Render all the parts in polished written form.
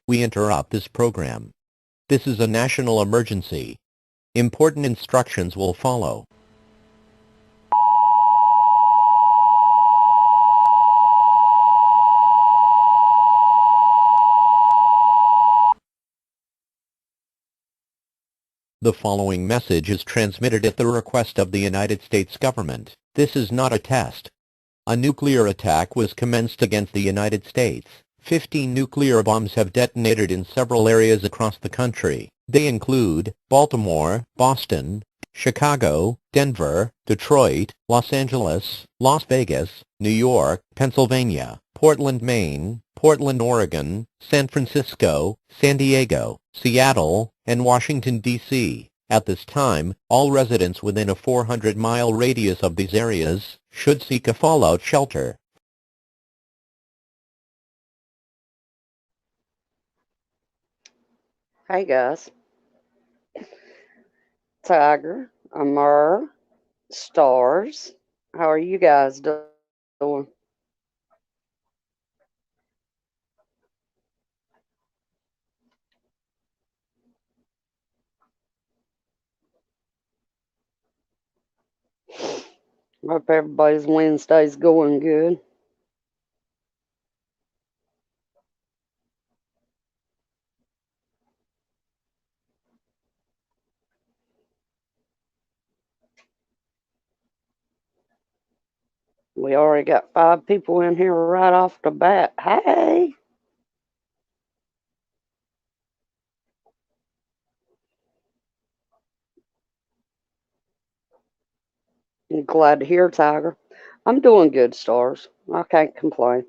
We interrupt this program. This is a national emergency. Important instructions will follow. The following message is transmitted at the request of the United States government. This is not a test. A nuclear attack was commenced against the United States. 15 nuclear bombs have detonated in several areas across the country. They include Baltimore, Boston, Chicago, Denver, Detroit, Los Angeles, Las Vegas, New York, Pennsylvania, Portland, Maine, Portland, Oregon, San Francisco, San Diego, Seattle, and Washington, D.C. At this time, all residents within a 400-mile radius of these areas should seek a fallout shelter. Hey guys, Tiger, Amur, Stars, how are you guys doing? Hope everybody's Wednesday's going good. We already got 5 people in here right off the bat. Hey! I'm glad to hear, Tiger. I'm doing good, Stars. I can't complain.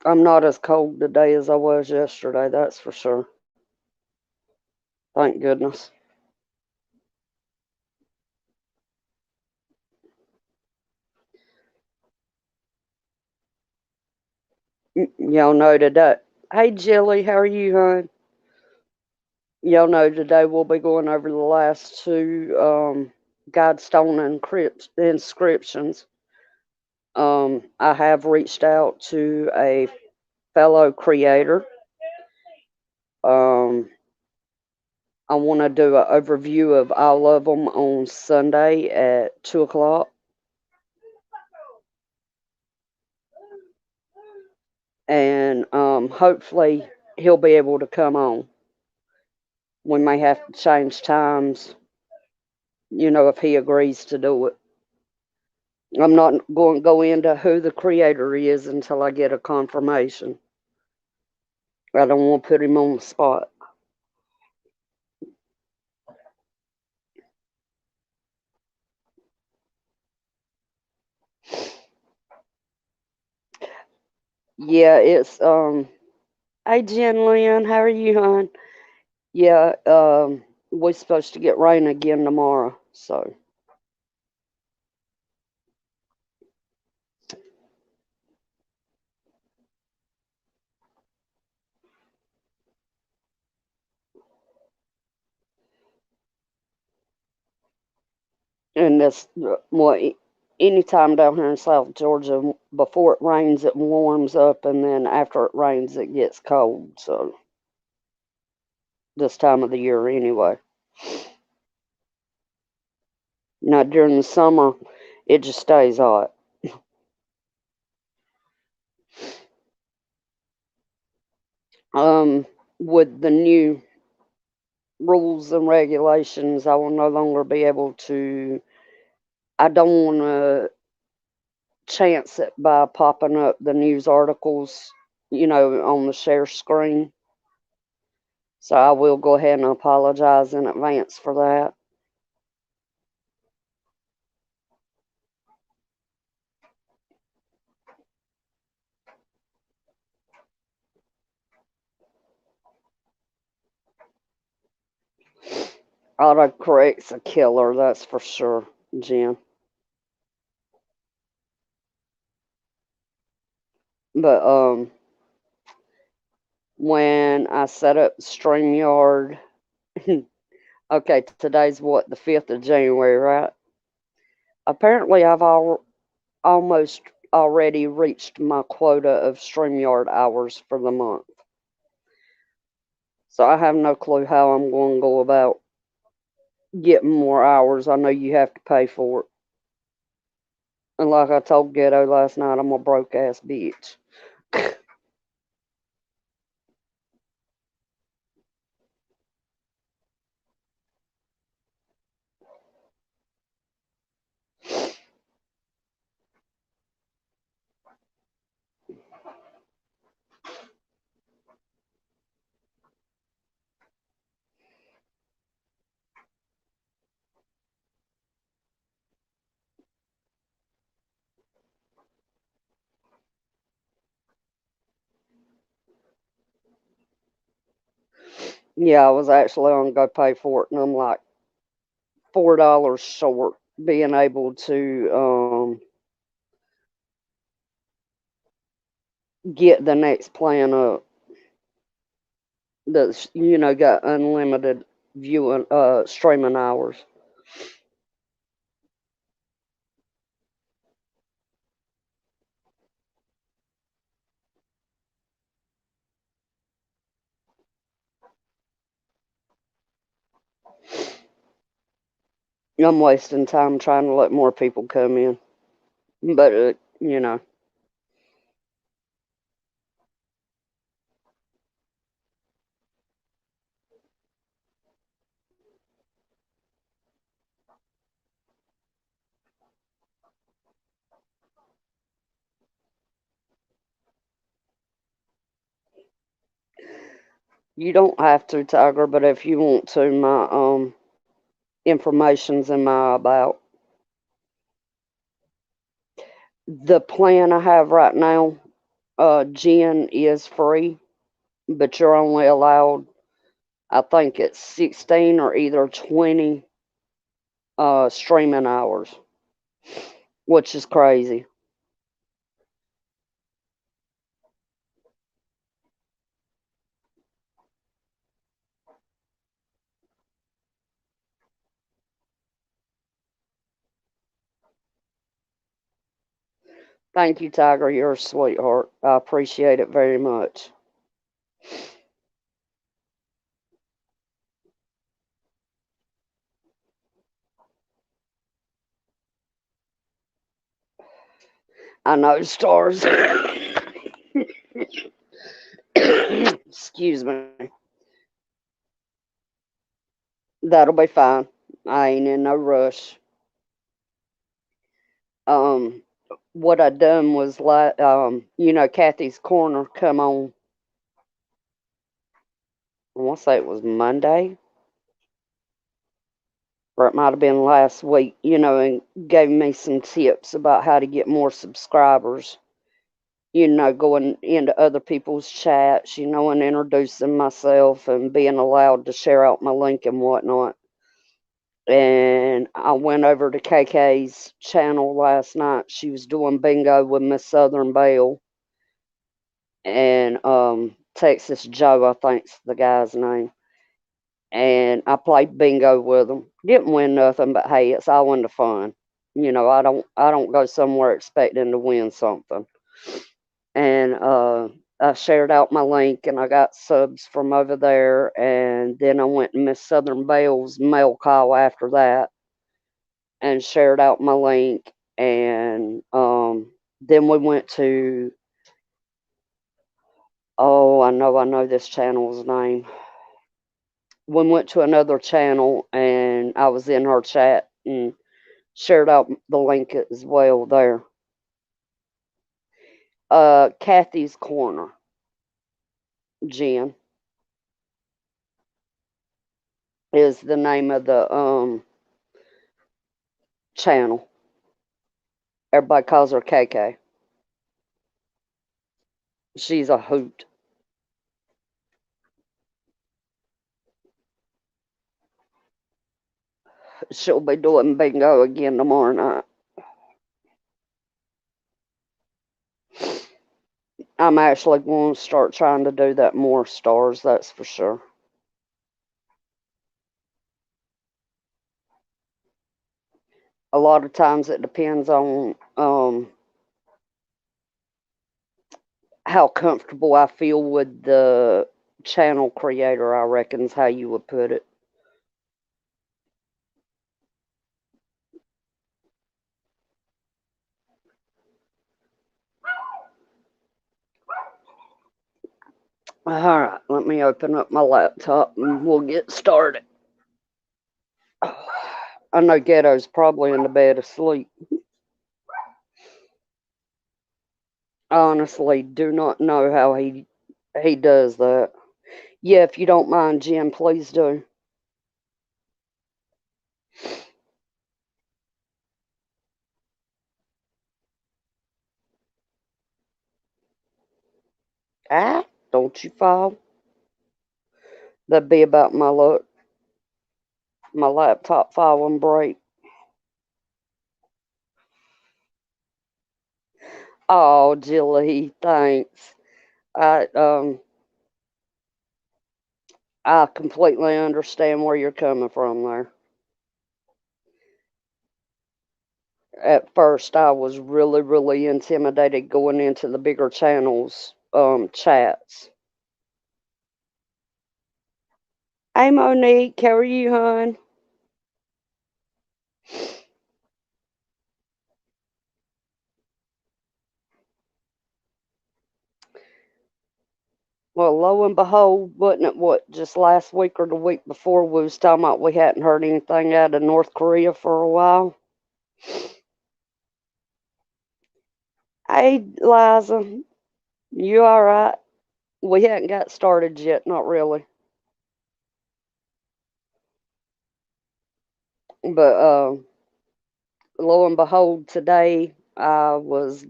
I'm not as cold today as I was yesterday, that's for sure. Thank goodness. Y'all know today. Hey, Jilly, how are you, hon? Y'all know today we'll be going over the last 2 Guidestone inscriptions. I have reached out to a fellow creator. I want to do an overview of all of them on Sunday at 2 o'clock. And hopefully he'll be able to come on. We may have to change times, if he agrees to do it. I'm not going to go into who the creator is until I get a confirmation. I don't want to put him on the spot. Yeah, it's hey Jen Lynn, how are you, hon? Yeah, we're supposed to get rain again tomorrow, so and that's what anytime down here in South Georgia, before it rains, it warms up, and then after it rains, it gets cold. So this time of the year, anyway. Now during the summer, it just stays hot. With the new rules and regulations, I will no longer be able to. I don't want to chance it by popping up the news articles, on the share screen. So I will go ahead and apologize in advance for that. Autocorrect's a killer, that's for sure, Jen. But when I set up StreamYard, okay, today's what, the 5th of January, right? Apparently I've almost already reached my quota of StreamYard hours for the month. So I have no clue how I'm going to go about getting more hours. I know you have to pay for it. And like I told Ghetto last night, I'm a broke ass bitch. Yeah, I was actually on go pay for it, and I'm like $4 short being able to get the next plan up that's got unlimited viewing streaming hours. I'm wasting time trying to let more people come in, but you don't have to, Tiger. But if you want to, my information's in my about. The plan I have right now, Gen is free, but you're only allowed, I think it's 16 or either 20 streaming hours, which is crazy. Thank you, Tiger. You're a sweetheart. I appreciate it very much. I know, stars. Excuse me. That'll be fine. I ain't in no rush. Um, what I done was like, Kathy's Corner come on. I want to say it was Monday, or it might have been last week. And gave me some tips about how to get more subscribers. Going into other people's chats, and introducing myself and being allowed to share out my link and whatnot. And I went over to KK's channel last night. She was doing bingo with Miss Southern Belle and Texas Joe, I think's the guy's name. And I played bingo with them. Didn't win nothing, but hey, it's all in the fun. I don't go somewhere expecting to win something. And I shared out my link and I got subs from over there. And then I went to Miss Southern Belle's mail call after that and shared out my link. And then we went to, oh, I know this channel's name. We went to another channel and I was in her chat and shared out the link as well there. Kathy's Corner, Jen, is the name of the channel. Everybody calls her KK. She's a hoot. She'll be doing bingo again tomorrow night. I'm actually going to start trying to do that more, stars, that's for sure. A lot of times it depends on how comfortable I feel with the channel creator, I reckon is how you would put it. All right, let me open up my laptop and we'll get started. I know Ghetto's probably in the bed asleep. I honestly do not know how he does that. Yeah, if you don't mind, Jim, please do. Ah, don't you fall. That'd be about my luck. My laptop falling break. Oh, Jilly, thanks. I I completely understand where you're coming from there. At first, I was really, really intimidated going into the bigger channels chats. Hey, Monique, how are you, hon? Well, lo and behold, wasn't it just last week or the week before we was talking about we hadn't heard anything out of North Korea for a while? Hey, Liza, you all right? We hadn't got started yet, not really. But lo and behold, today I was,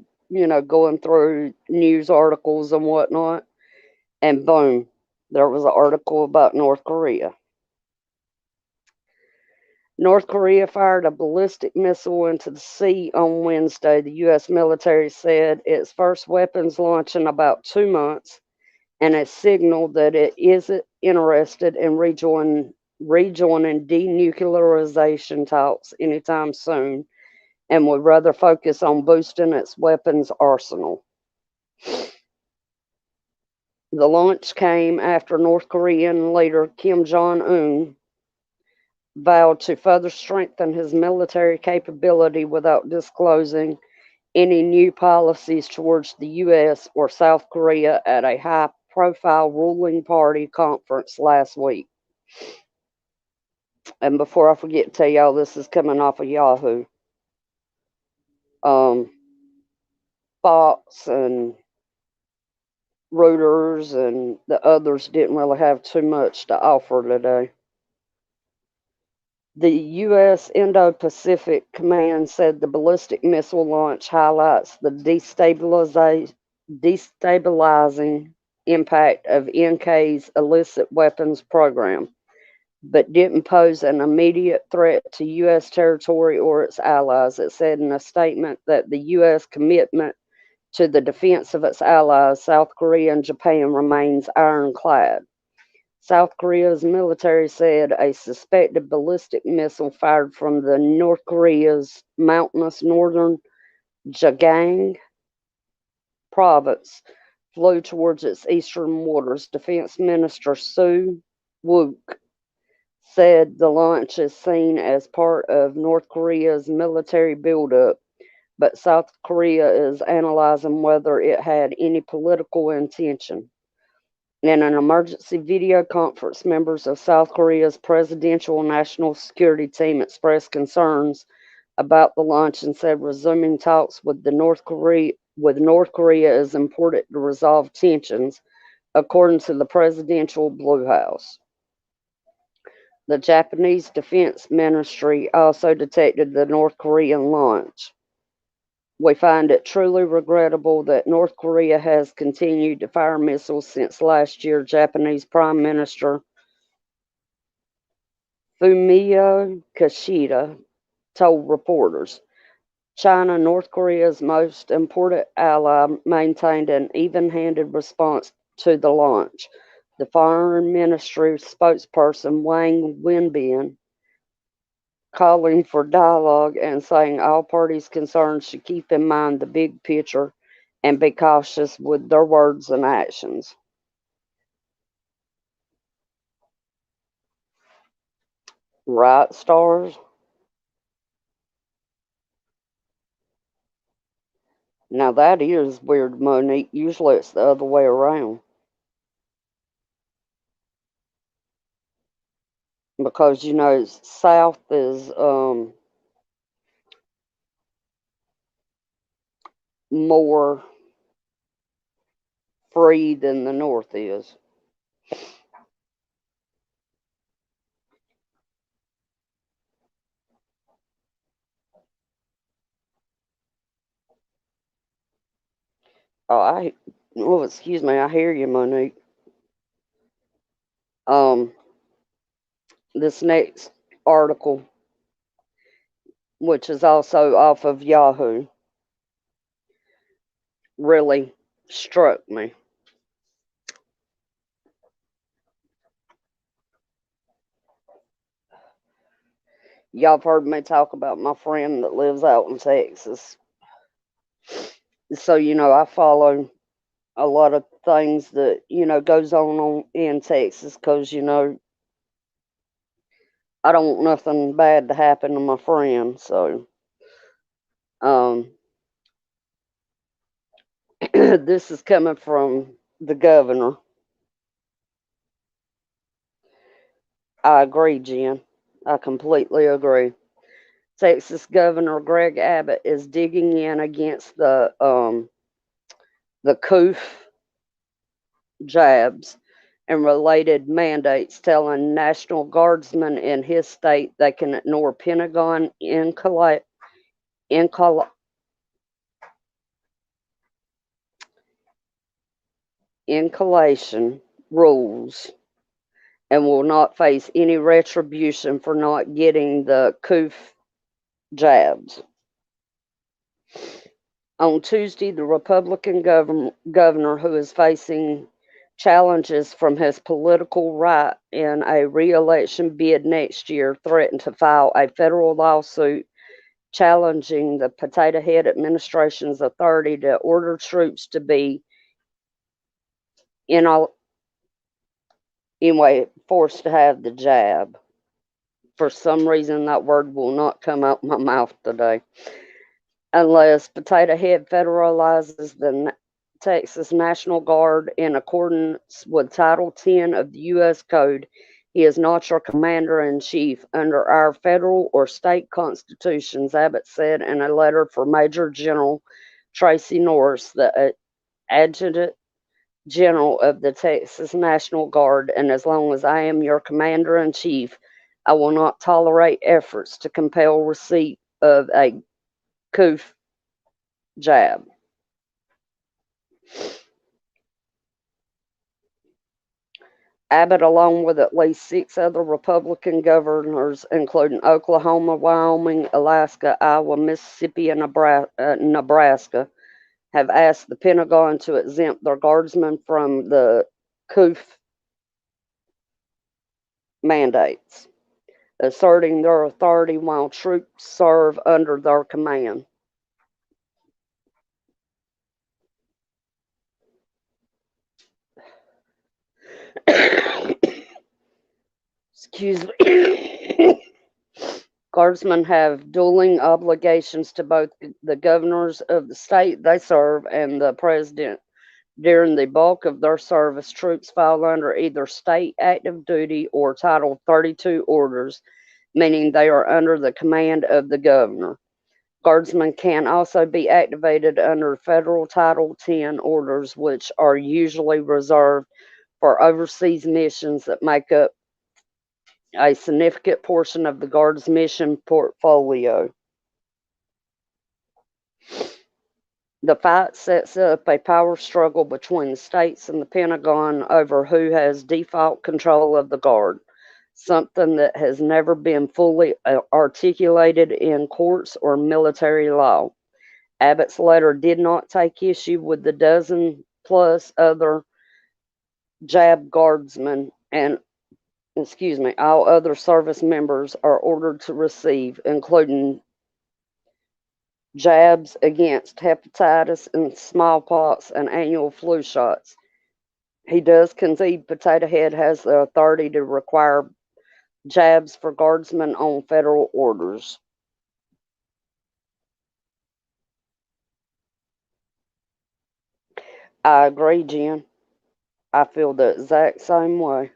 going through news articles and whatnot, and boom, there was an article about North Korea. North Korea fired a ballistic missile into the sea on Wednesday. The U.S. military said its first weapons launch in about 2 months, and has signaled that it isn't interested in rejoining denuclearization talks anytime soon, and would rather focus on boosting its weapons arsenal. The launch came after North Korean leader Kim Jong Un vowed to further strengthen his military capability without disclosing any new policies towards the U.S. or South Korea at a high profile ruling party conference last week. And before I forget to tell y'all, this is coming off of Yahoo. Um, Fox and Reuters and the others didn't really have too much to offer today. The U.S. Indo-Pacific Command said the ballistic missile launch highlights the destabilizing impact of NK's illicit weapons program, but didn't pose an immediate threat to U.S. territory or its allies. It said in a statement that the U.S. commitment to the defense of its allies, South Korea and Japan, remains ironclad. South Korea's military said a suspected ballistic missile fired from the North Korea's mountainous northern Jagang province flew towards its eastern waters. Defense Minister Soo Wook said the launch is seen as part of North Korea's military buildup, but South Korea is analyzing whether it had any political intention. In an emergency video conference, members of South Korea's presidential national security team expressed concerns about the launch and said resuming talks with North Korea is important to resolve tensions, according to the presidential Blue House. The Japanese Defense Ministry also detected the North Korean launch. We find it truly regrettable that North Korea has continued to fire missiles since last year, Japanese Prime Minister Fumio Kishida told reporters. China, North Korea's most important ally, maintained an even-handed response to the launch. The Foreign Ministry spokesperson Wang Wenbin calling for dialogue and saying all parties concerned should keep in mind the big picture and be cautious with their words and actions. Right, stars? Now that is weird, Monique. Usually it's the other way around. Because, south is more free than the north is. Excuse me, I hear you, Monique. This next article, which is also off of Yahoo, really struck me. Y'all have heard me talk about my friend that lives out in Texas. So, I follow a lot of things that, goes on in Texas because, I don't want nothing bad to happen to my friend. So, this is coming from the governor. I agree, Jen. I completely agree. Texas Governor Greg Abbott is digging in against the COOF jabs and related mandates, telling National Guardsmen in his state they can ignore Pentagon inculation rules and will not face any retribution for not getting the COOF jabs. On Tuesday, the Republican governor, who is facing challenges from his political right in a re-election bid next year, threatened to file a federal lawsuit challenging the Potato Head administration's authority to order troops to be forced to have the jab. For some reason, that word will not come out my mouth today. Unless Potato Head federalizes the Texas National Guard in accordance with Title 10 of the U.S. Code, he is not your commander-in-chief under our federal or state constitutions, Abbott said in a letter for Major General Tracy Norris, the Adjutant General of the Texas National Guard, and as long as I am your commander-in-chief, I will not tolerate efforts to compel receipt of a COOF jab. Abbott, along with at least 6 other Republican governors, including Oklahoma, Wyoming, Alaska, Iowa, Mississippi, and Nebraska, have asked the Pentagon to exempt their guardsmen from the COOF mandates, asserting their authority while troops serve under their command. Excuse me. Guardsmen have dueling obligations to both the governors of the state they serve and the president. During the bulk of their service, troops fall under either state active duty or Title 32 orders, meaning they are under the command of the governor. Guardsmen can also be activated under federal Title 10 orders, which are usually reserved for overseas missions that make up a significant portion of the Guard's mission portfolio. The fight sets up a power struggle between the states and the Pentagon over who has default control of the Guard, something that has never been fully articulated in courts or military law. Abbott's letter did not take issue with the dozen plus other JAB guardsmen and all other service members are ordered to receive, including jabs against hepatitis and smallpox and annual flu shots. He does concede Potato Head has the authority to require jabs for guardsmen on federal orders. I agree, Jen. I feel the exact same way.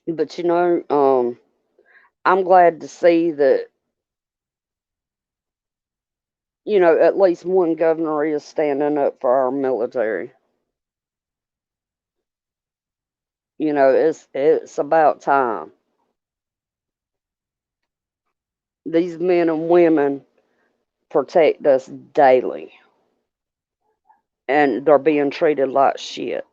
But I'm glad to see that, at least one governor is standing up for our military. It's about time. These men and women protect us daily, and they're being treated like shit.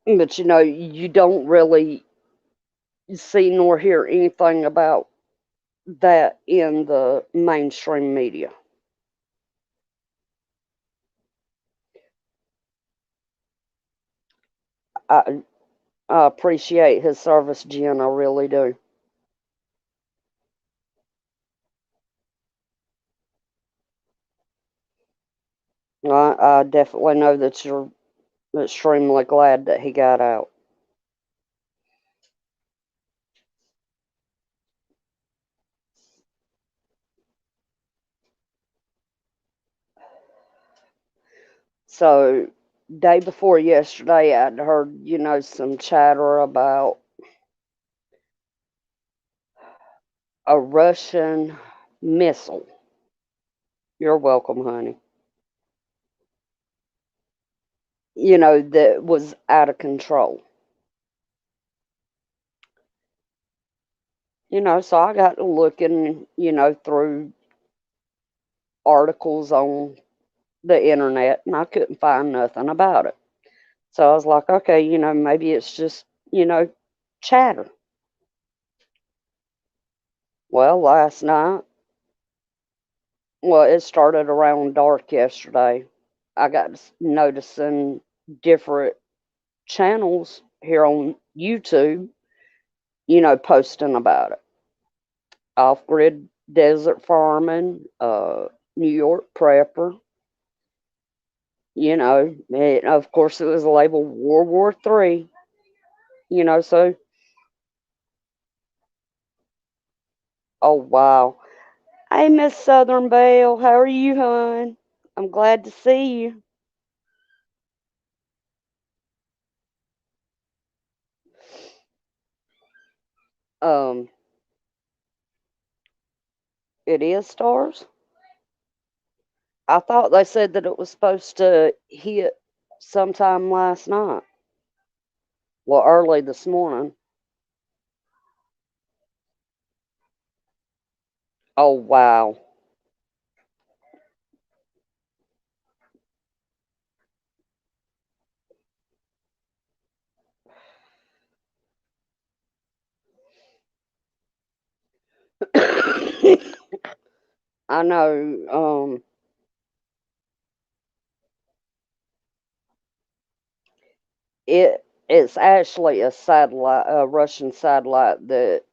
But you don't really see nor hear anything about that in the mainstream media. I, I appreciate his service, Jen. I really do. I definitely know that you're extremely glad that he got out. So, day before yesterday, I'd heard, some chatter about a Russian missile. You're welcome, honey. That was out of control. So I got to looking, through articles on the internet and I couldn't find nothing about it. So I was like, okay, maybe it's just, chatter. Well, last night, well, it started around dark yesterday. I got noticing different channels here on YouTube, posting about it. Off grid desert farming, New York prepper, and of course it was labeled World War III, so, oh wow. Hey, Miss Southern Belle, how are you, hon? I'm glad to see you. Um, it is stars. I thought they said that it was supposed to hit sometime last night. Well, early this morning. Oh wow. I know. It's actually a satellite, a Russian satellite that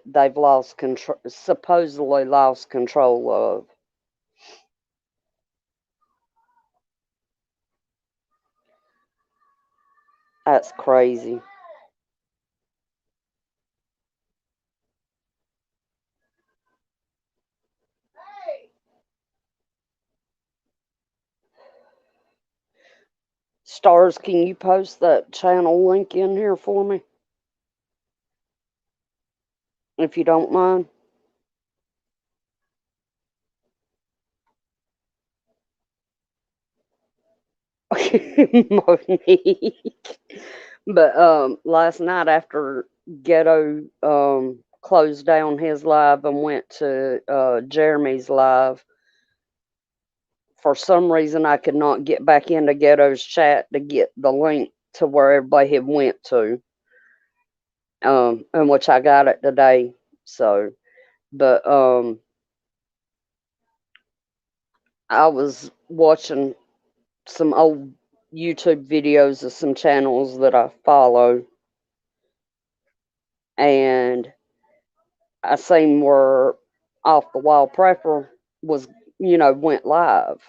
they've lost control, supposedly lost control of. That's crazy. Stars, can you post that channel link in here for me, if you don't mind? Monique. But last night after Ghetto closed down his live and went to Jeremy's live, for some reason I could not get back into Ghetto's chat to get the link to where everybody had went to, in which I got it today. So, but I was watching some old YouTube videos of some channels that I follow, and I seen where Off the Wall Prepper was, went live.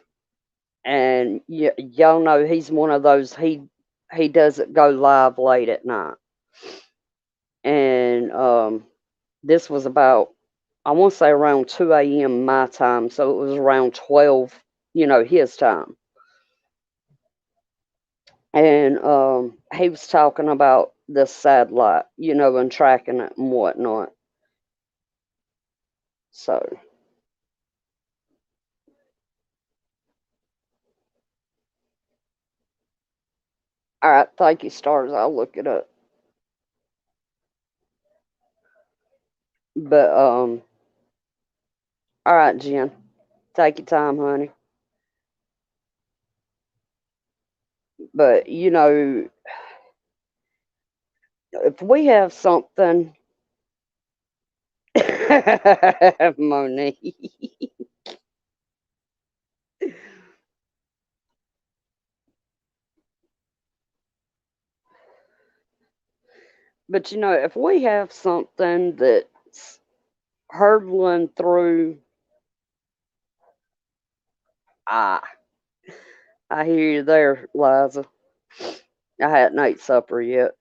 And y'all know he's one of those, he doesn't go live late at night. And this was about, I want to say around 2 a.m. my time, so it was around 12, his time. And he was talking about the satellite, and tracking it and whatnot. So, all right, thank you, Stars. I'll look it up. But all right, Jen, take your time, honey. But if we have something, Monique. But if we have something that's hurtling through, ah, I hear you there, Liza. I hadn't ate supper yet,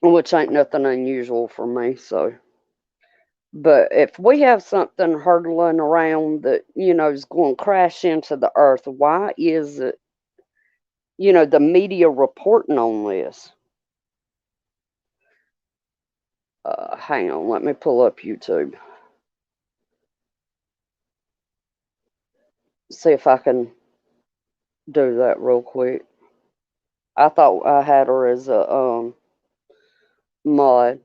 which ain't nothing unusual for me. So, but if we have something hurtling around that is going to crash into the earth, why is it the media reporting on this? Hang on, let me pull up YouTube. See if I can do that real quick. I thought I had her as a mod.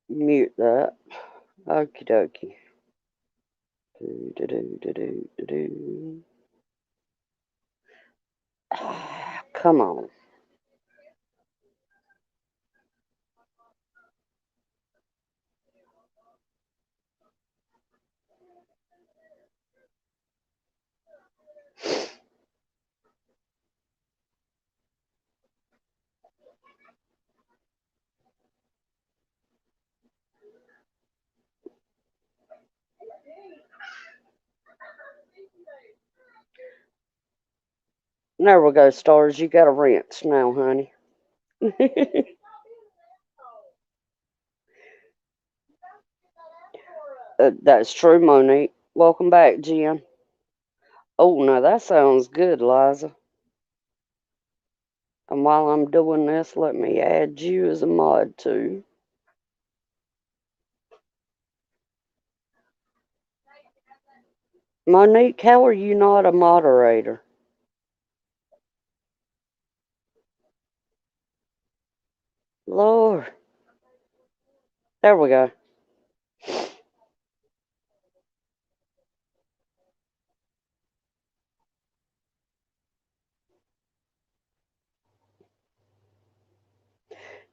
Mute that. Okie dokie. Do. Come on. There we go, Stars. You got a rinse now, honey. That's true, Monique. Welcome back, Jen. Oh, now that sounds good, Liza. And while I'm doing this, let me add you as a mod, too. Monique, how are you not a moderator? Lord. There we go.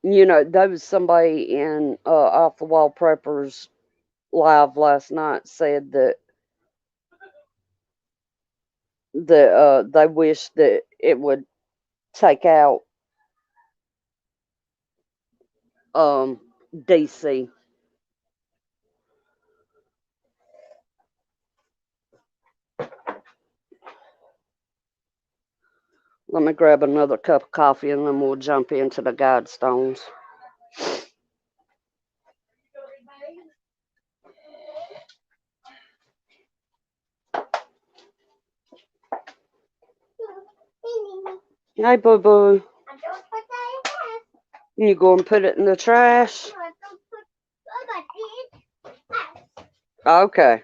There was somebody in Off the Wall Preppers live last night said that they wish that it would take out DC. Let me grab another cup of coffee and then we'll jump into the Guidestones. Hey, boo boo. You go and put it in the trash? Okay.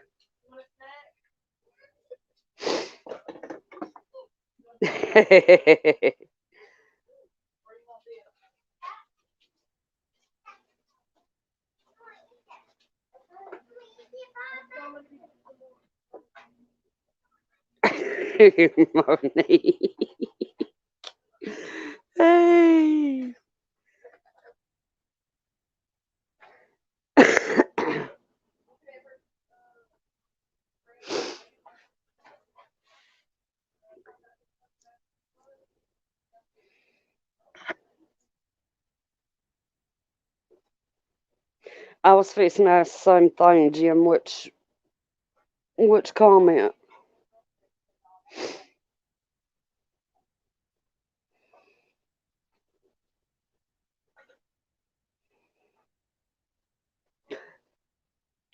Monique. Hey. I was fixing to ask the same thing, Jim. Which comment?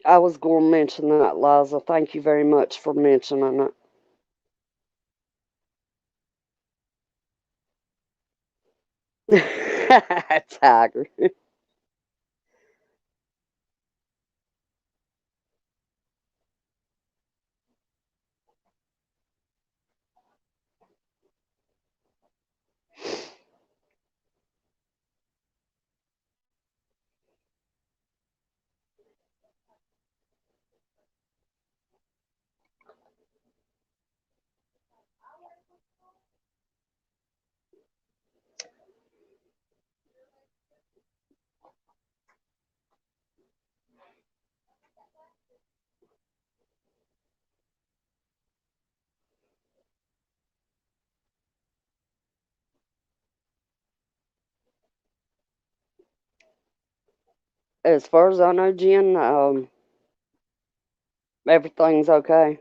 I was going to mention that, Liza. Thank you very much for mentioning it. Tiger. As far as I know, Jen, everything's okay.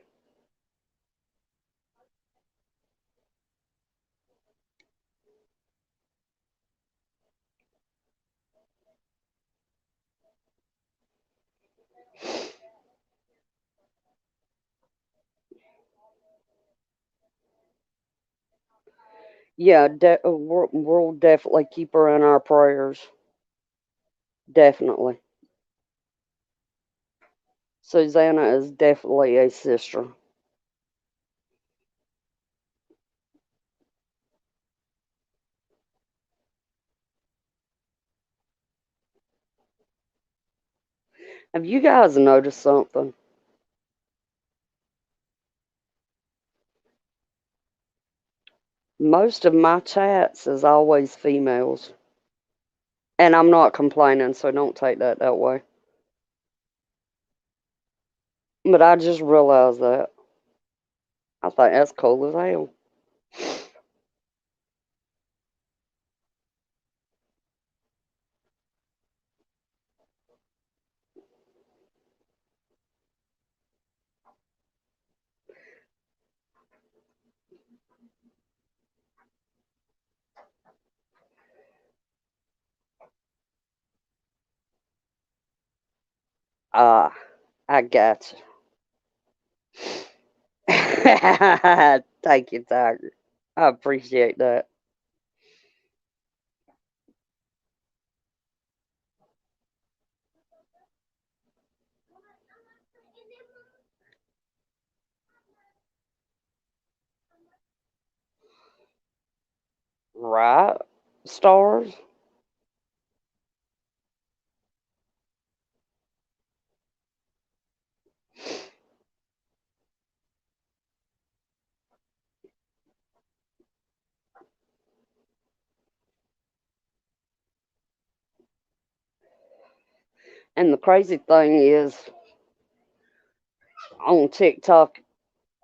Yeah, we'll definitely keep her in our prayers. Definitely. Susanna is definitely a sister. Have you guys noticed something? Most of my chats is always females. And I'm not complaining, so don't take that way. But I just realized that. I think that's cool as hell. Ah, I got you. Thank you, Tiger. I appreciate that. Right? Stars? And the crazy thing is, on TikTok,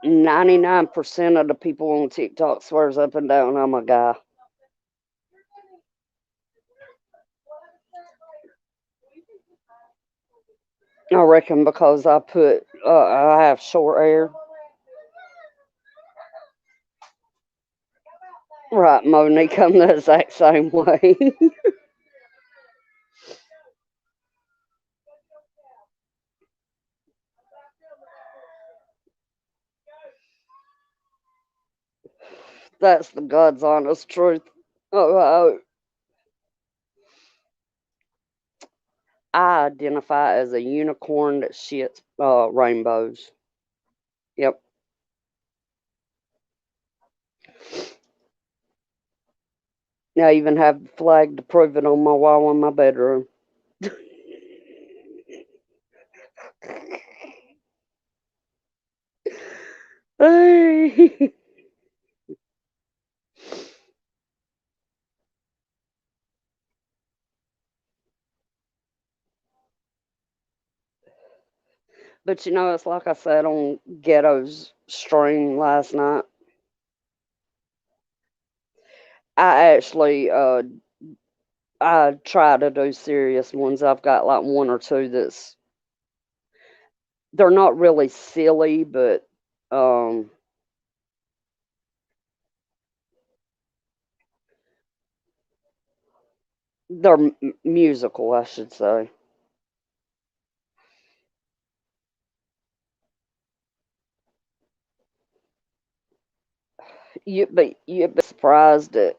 99% of the people on TikTok swears up and down I'm a guy. I reckon because I have short hair. Right, Monique, I'm the exact same way. That's the God's honest truth. Oh, I identify as a unicorn that shits rainbows. Yep. I even have the flag to prove it on my wall in my bedroom. Hey. But you know, it's like I said on Ghetto's stream last night. I actually I try to do serious ones. I've got like one or two that's they're not really silly, but um they're musical, I should say. You'd be surprised at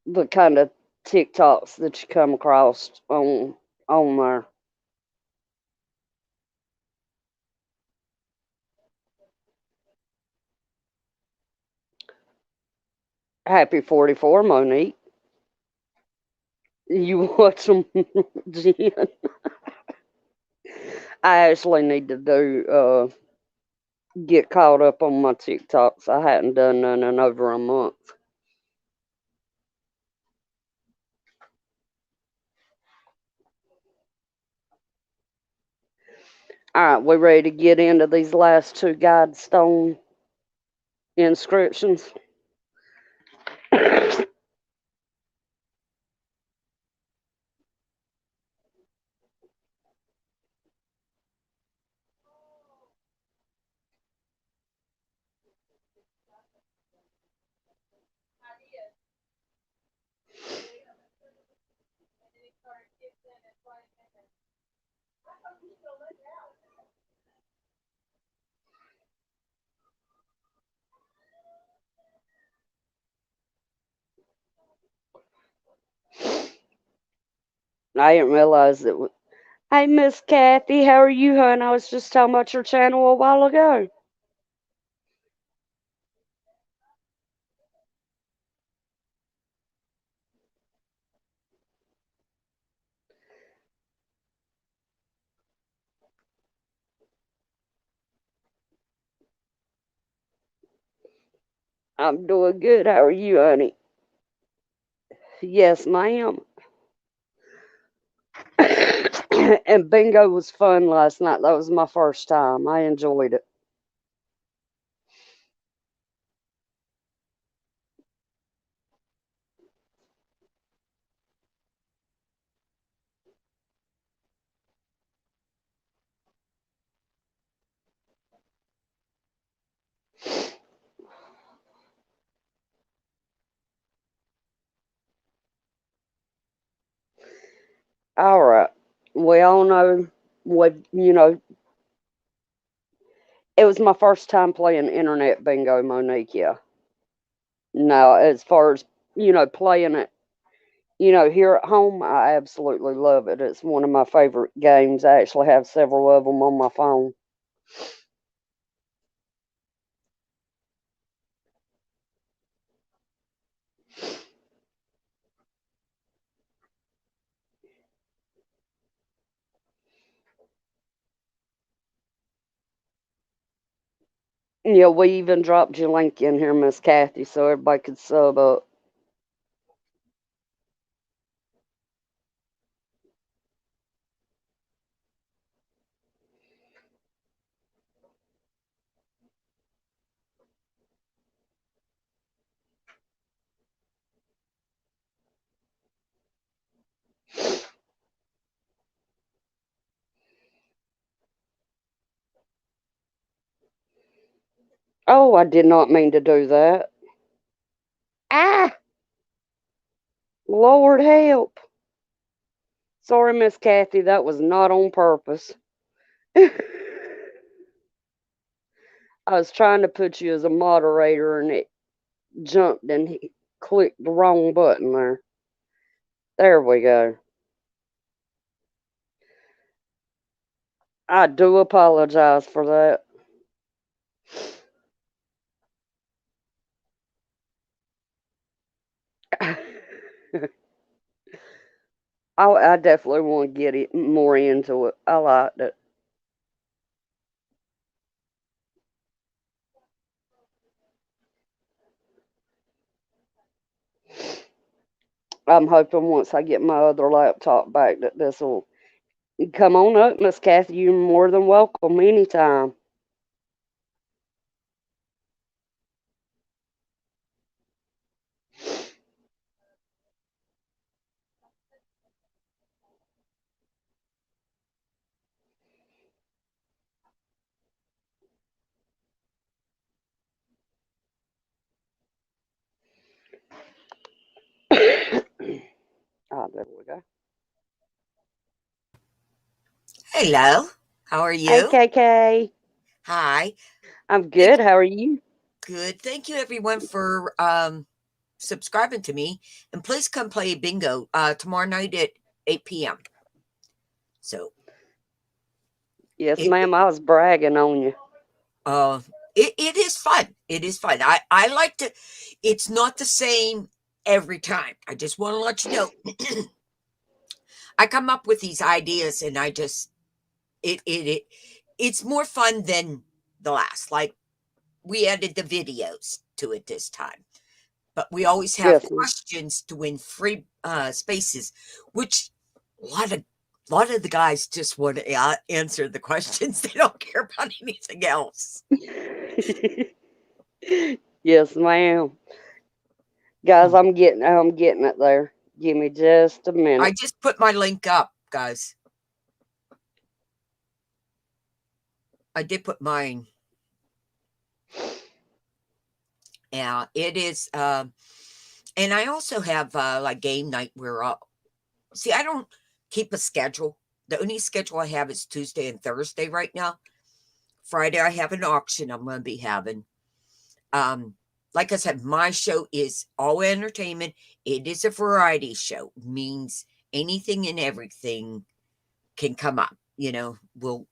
the kind of TikToks that you come across on there. Happy 44, Monique. You watch them, Jen. I actually need to get caught up on my TikToks. I hadn't done none in over a month. All right, we ready to get into these last two Guidestone inscriptions? I didn't realize it was. Hey, Miss Kathy, how are you, hon? I was just talking about your channel a while ago. I'm doing good. How are you, honey? Yes, ma'am. And bingo was fun last night. That was my first time. I enjoyed it. All right. We all know what, it was my first time playing internet bingo, Monique. Yeah. Now, as far as, playing it, here at home, I absolutely love it. It's one of my favorite games. I actually have several of them on my phone. Yeah, we even dropped your link in here, Miss Kathy, so everybody could sub up. Oh, I did not mean to do that. Ah, Lord help. Sorry, Miss Kathy, that was not on purpose. I was trying to put you as a moderator and jumped and clicked the wrong button there. There we go. I do apologize for that. I definitely want to get it more into it. I liked it. I'm hoping once I get my other laptop back that this will come on up, Miss Kathy. You're more than welcome anytime. There we go. Hello. How are Hey, you? KK. Hi. I'm Thank good. How are you? Good. Thank you everyone for subscribing to me. And please come play bingo tomorrow night at 8 p.m. So Yes, it ma'am. I was bragging on you. uh it is fun. It is fun. I like to it's not the same every time. I just want to let you know. I come up with these ideas and I just it it's more fun than the last. Like we added the videos to it this time. But we always have Yes, ma'am. questions to win free spaces, which a lot of the guys just want to answer the questions. They don't care about anything else. Yes, ma'am. Guys, Mm. I'm getting it there. Give me just a I minute. just put my link up, guys. I did put mine. Yeah, it is. And I also have like game night where see, I don't keep a schedule. The only schedule I have is Tuesday and Thursday right now. Friday I have an auction I'm going to be having. Um, like I said, my show is all entertainment. It is a variety show. Means anything and everything can come up. You know what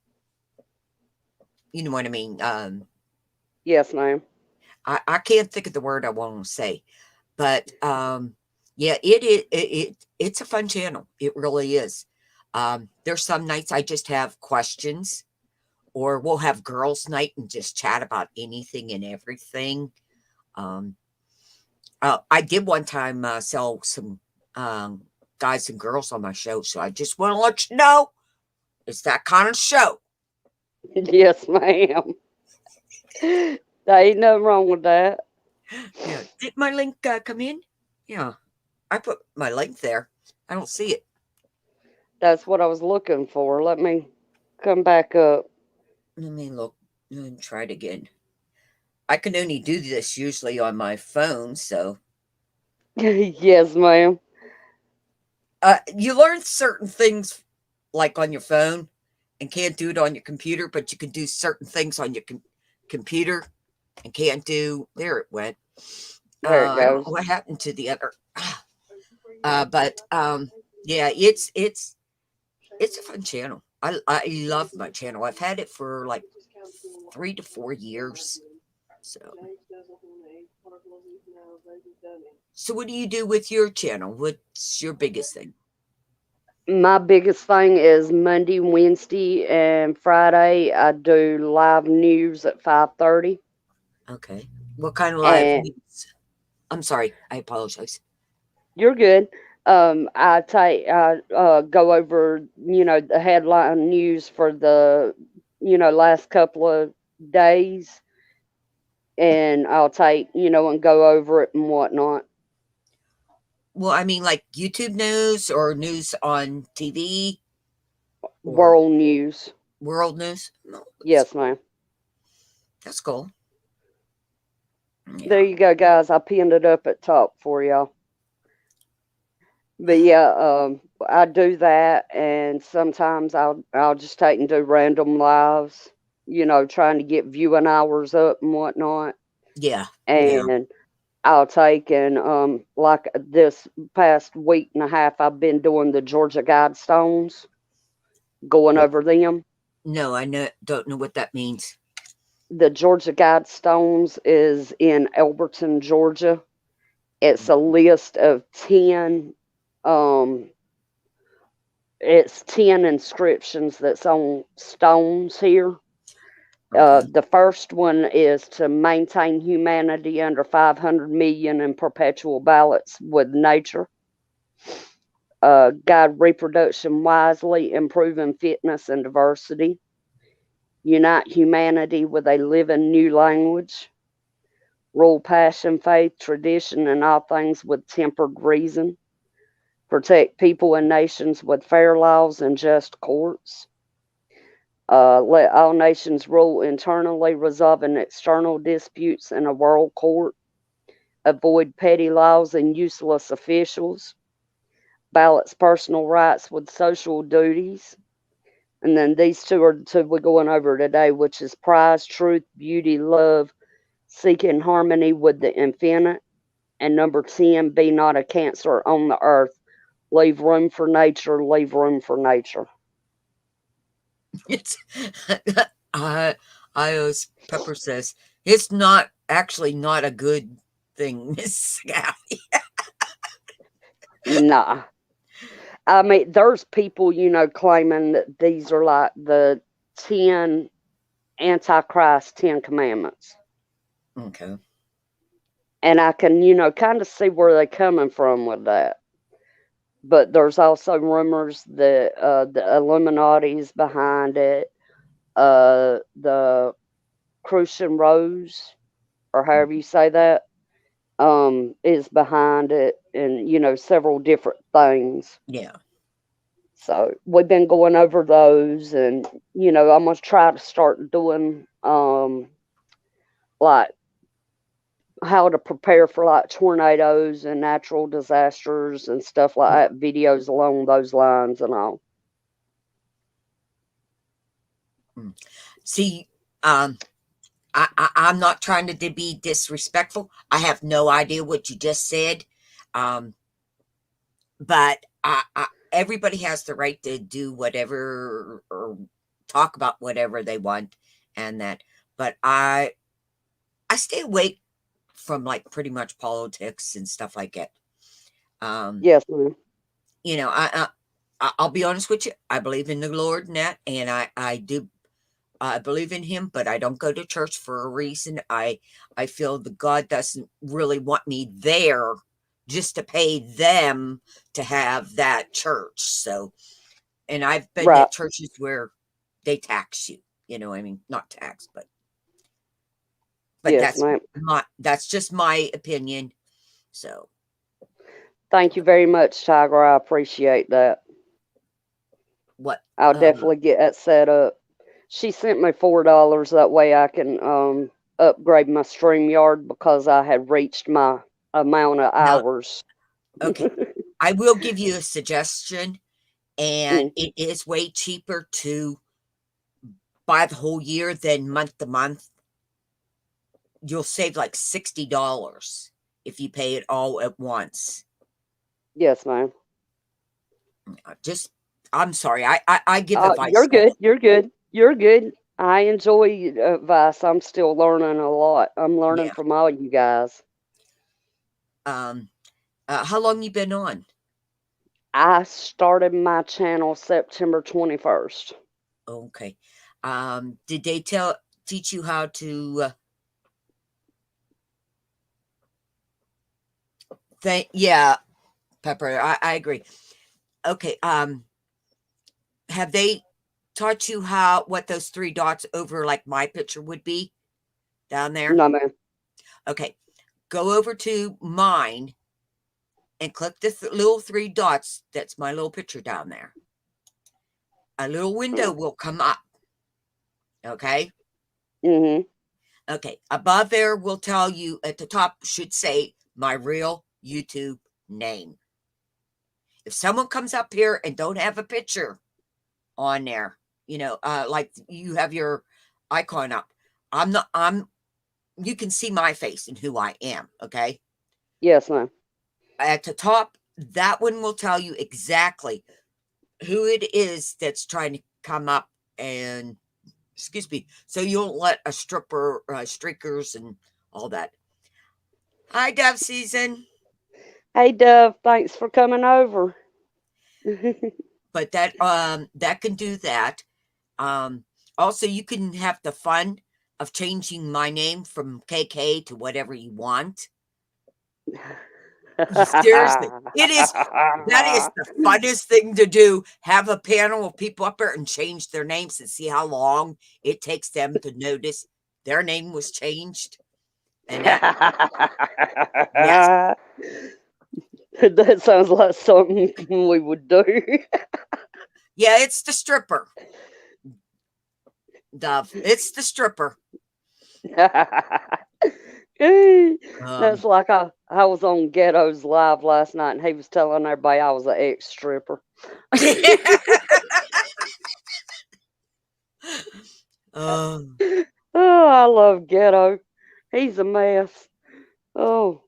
I mean. Yes, ma'am. I can't think of the word I want to say, but yeah, it's a fun channel. It really is. There's some nights I just have questions, or we'll have girls' night and just chat about anything and everything. Um, I did one time sell some um, guys and girls on my show, so I just want to let you know it's that kind of show. Yes, ma'am. There ain't nothing wrong with that. Yeah, did my link come in? Yeah, I put my link there. I don't see it. That's what I was looking for. Let me come back up. Let me look and try it again. I can only do this usually on my phone, so Yes, ma'am. you learn certain things like on your phone and can't do it on your computer, but you can do certain things on your computer and can't do. There it went. There it I don't goes. know what happened to the other. But yeah, it's a fun channel. I love my channel. I've had it for like 3 to 4 years. So, so what do you do with your channel? What's your biggest thing? My biggest thing is Monday, Wednesday, and Friday. I do live news at 5:30, Okay, what kind of live and news? I'm sorry, I apologize. you're good. I go over the headline news for the last couple of days, and I'll take and go over it and whatnot. Well, I mean, like YouTube news or news on TV or World news. world news. No, Yes, ma'am. that's cool. There Yeah, you go, guys. I pinned it up at top for y'all. But yeah, I do that, and sometimes I'll just take and do random lives, trying to get viewing hours up and whatnot. yeah, yeah. And I'll take. And like this past week and a half, I've been doing the Georgia Guidestones, going over them. No, don't know what that means. The Georgia Guidestones is in Elberton, Georgia. It's a list of 10, um, it's 10 inscriptions that's on stones here. Okay. The first one is to maintain humanity under 500 million in perpetual balance with nature. Guide reproduction wisely, improving fitness and diversity. Unite humanity with a living new language. Rule passion, faith, tradition, and all things with tempered reason. Protect people and nations with fair laws and just courts. Let all nations rule internally, resolving external disputes in a world court. Avoid petty laws and useless officials. Balance personal rights with social duties. And then these two are the two we're going over today, which is prize, truth, beauty, love, seeking harmony with the infinite. And number 10, be not a cancer on the earth. Leave room for nature, leave room for nature. It's I as Pepper says, it's not actually not a good thing, Miss Scally. Nah. I mean, there's people, claiming that these are like the 10 Antichrist 10 commandments. Okay. And I can, kind of see where they're coming from with that. But there's also rumors that the Illuminati's behind it. The Crucian Rose, or however you say that, is behind it, and several different things. Yeah. So we've been going over those, and I'm gonna try to start doing like how to prepare for like tornadoes and natural disasters and stuff like that, videos along those lines and all. See, I'm not trying to be disrespectful. I have no idea what you just said. But everybody has the right to do whatever or talk about whatever they want and that. But I stay away from like pretty much politics and stuff like that. Yes, ma'am. You know, I'll be honest with you. I believe in the Lord and that, and I do. I believe in him, but I don't go to church for a reason. I feel that God doesn't really want me there just to pay them to have that church. So, and I've been Right. at churches where they tax you. You know, I mean, not tax, but Yes, ma'am. that's just my opinion. So, Thank you very much, Tiger. I appreciate that. what? I'll definitely get that set up. She sent me $4. That way I can upgrade my StreamYard because I had reached my amount of Now, hours. okay, I will give you a suggestion, and Mm. it is way cheaper to buy the whole year than month to month. You'll save like $60 if you pay it all at once. Yes, ma'am. Just, I'm sorry, I give You're advice. good. You're good. You're good. I enjoy advice. I'm still learning a lot. I'm learning Yeah. from all you guys. How long you been on? I started my channel September 21st. Okay. Did they teach you how to yeah, Pepper, I agree. Okay. Have they taught you what those 3 dots over like my picture would be down there? No, ma'am. Okay. Go over to mine and click the little 3 dots. That's my little picture down there. A little window will come up. Okay. Mm-hmm. Okay. Above there will tell you at the top should say my real YouTube name. If someone comes up here and don't have a picture on there, like you have your icon up, you can see my face and who I am. Okay. Yes, ma'am. At the top, that one will tell you exactly who it is that's trying to come up and, excuse me, so you don't let a stripper, streakers and all that. Hi, Dove Season. Hey, Dove, thanks for coming over. But that can do that. Also, you can have the fun of changing my name from KK to whatever you want. Seriously, that is the funnest thing to do. Have a panel of people up there and change their names and see how long it takes them to notice their name was changed. And yes. That sounds like something we would do. Yeah, it's the stripper. Dove, it's the stripper. That's like I was on Ghetto's live last night, and he was telling everybody I was an ex-stripper. Oh, I love Ghetto. He's a mess. Oh,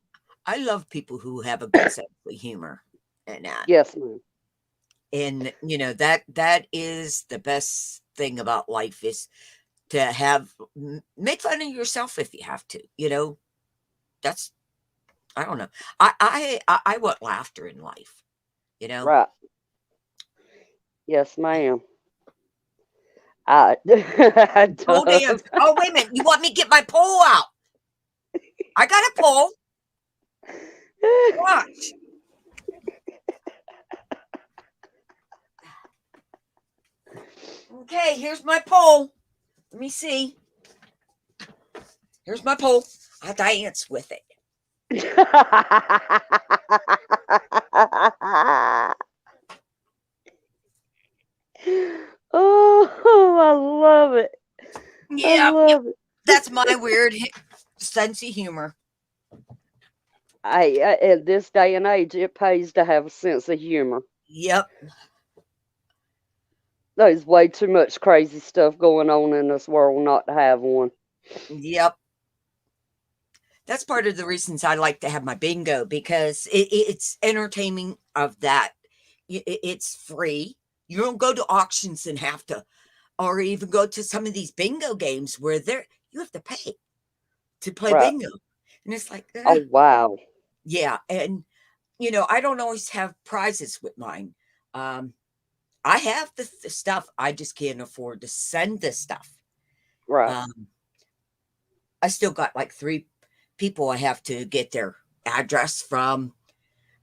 I love people who have a good sense of humor, and yes, ma'am. and that is the best thing about life, is to have make fun of yourself if you have to. That's, I don't know. I want laughter in life. Right. Yes, ma'am. I Pole dance. Oh, wait a minute. You want me to get my pole out? I got a pole. Watch. Okay, here's my pole. Let me see. Here's my pole. I dance with it. Oh, I love it. I Yeah, love it. that's my weird sense of humor. At this day and age, it pays to have a sense of humor. Yep. There's way too much crazy stuff going on in this world not to have one. Yep. That's part of the reasons I like to have my bingo, because it's entertaining of that. It's free. You don't go to auctions and have to, or even go to some of these bingo games where you have to pay to play Right. bingo. And it's like, Oh, wow. yeah. And, I don't always have prizes with mine. I have the stuff. I just can't afford to send this stuff. Right. I still got like 3 people I have to get their address from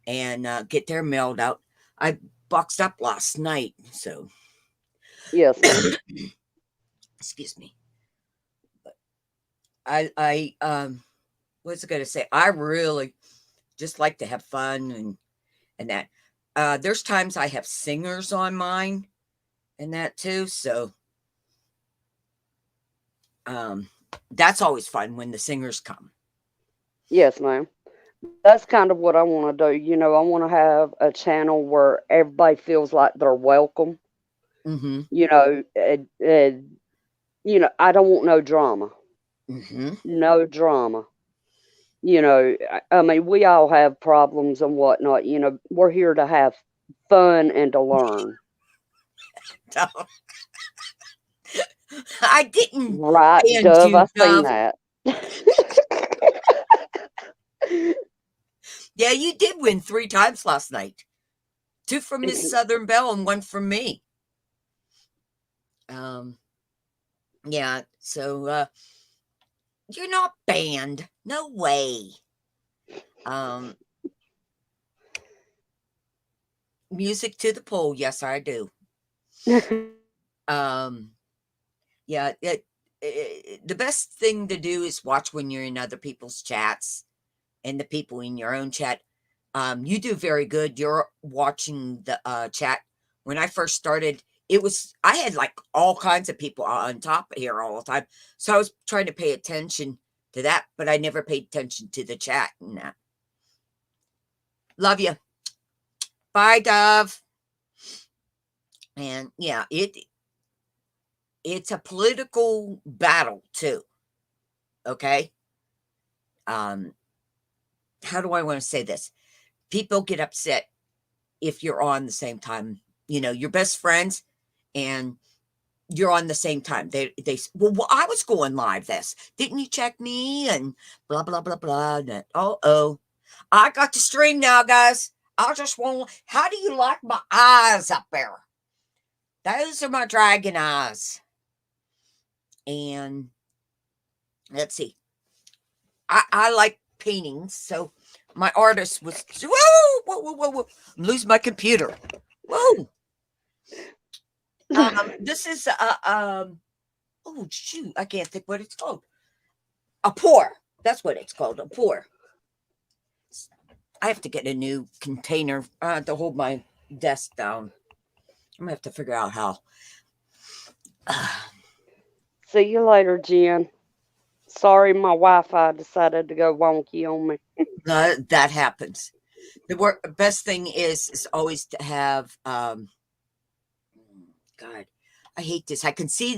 and get their mailed out. I boxed up last night, so Yes, ma'am. excuse me. But I what's I gonna say? I really just like to have fun and that. There's times I have singers on mine and that too, so that's always fun when the singers come. Yes, ma'am. That's kind of what I want to do. I want to have a channel where everybody feels like they're welcome. Mm-hmm. I don't want no drama. Mm-hmm. No drama. I mean, we all have problems and whatnot. We're here to have fun and to learn. I didn't Right, ban Dove? you, I seen Dove. that. Yeah, you did win 3 times last night. 2 from Miss Southern Belle and 1 from me. Yeah, so you're not banned. No way. Music to the poll. Yes, I do. Yeah, the best thing to do is watch when you're in other people's chats and the people in your own chat. You do very good. You're watching the chat. When I first started, I had like all kinds of people on top here all the time. So I was trying to pay attention to that, but I never paid attention to the chat and that. Love you. Bye, Dove. And yeah, it's a political battle too. Okay. how do I want to say this? People get upset if you're on the same time, your best friends, and you're on the same time. Well, I was going live this. Didn't you check me? And blah, blah, blah, blah. And I got the stream now, guys. I just want, how do you like my eyes up there? Those are my dragon eyes. And let's see. I like paintings, so my artist was, whoa. I'm losing my computer. Whoa. This is, oh, shoot. I can't think what it's called. A pour. That's what it's called, a pour. I have to get a new container to hold my desk down. I'm going to have to figure out how. See you later, Jen. Sorry, my Wi-Fi decided to go wonky on me. That happens. The best thing is always to have, God, I hate this. I can see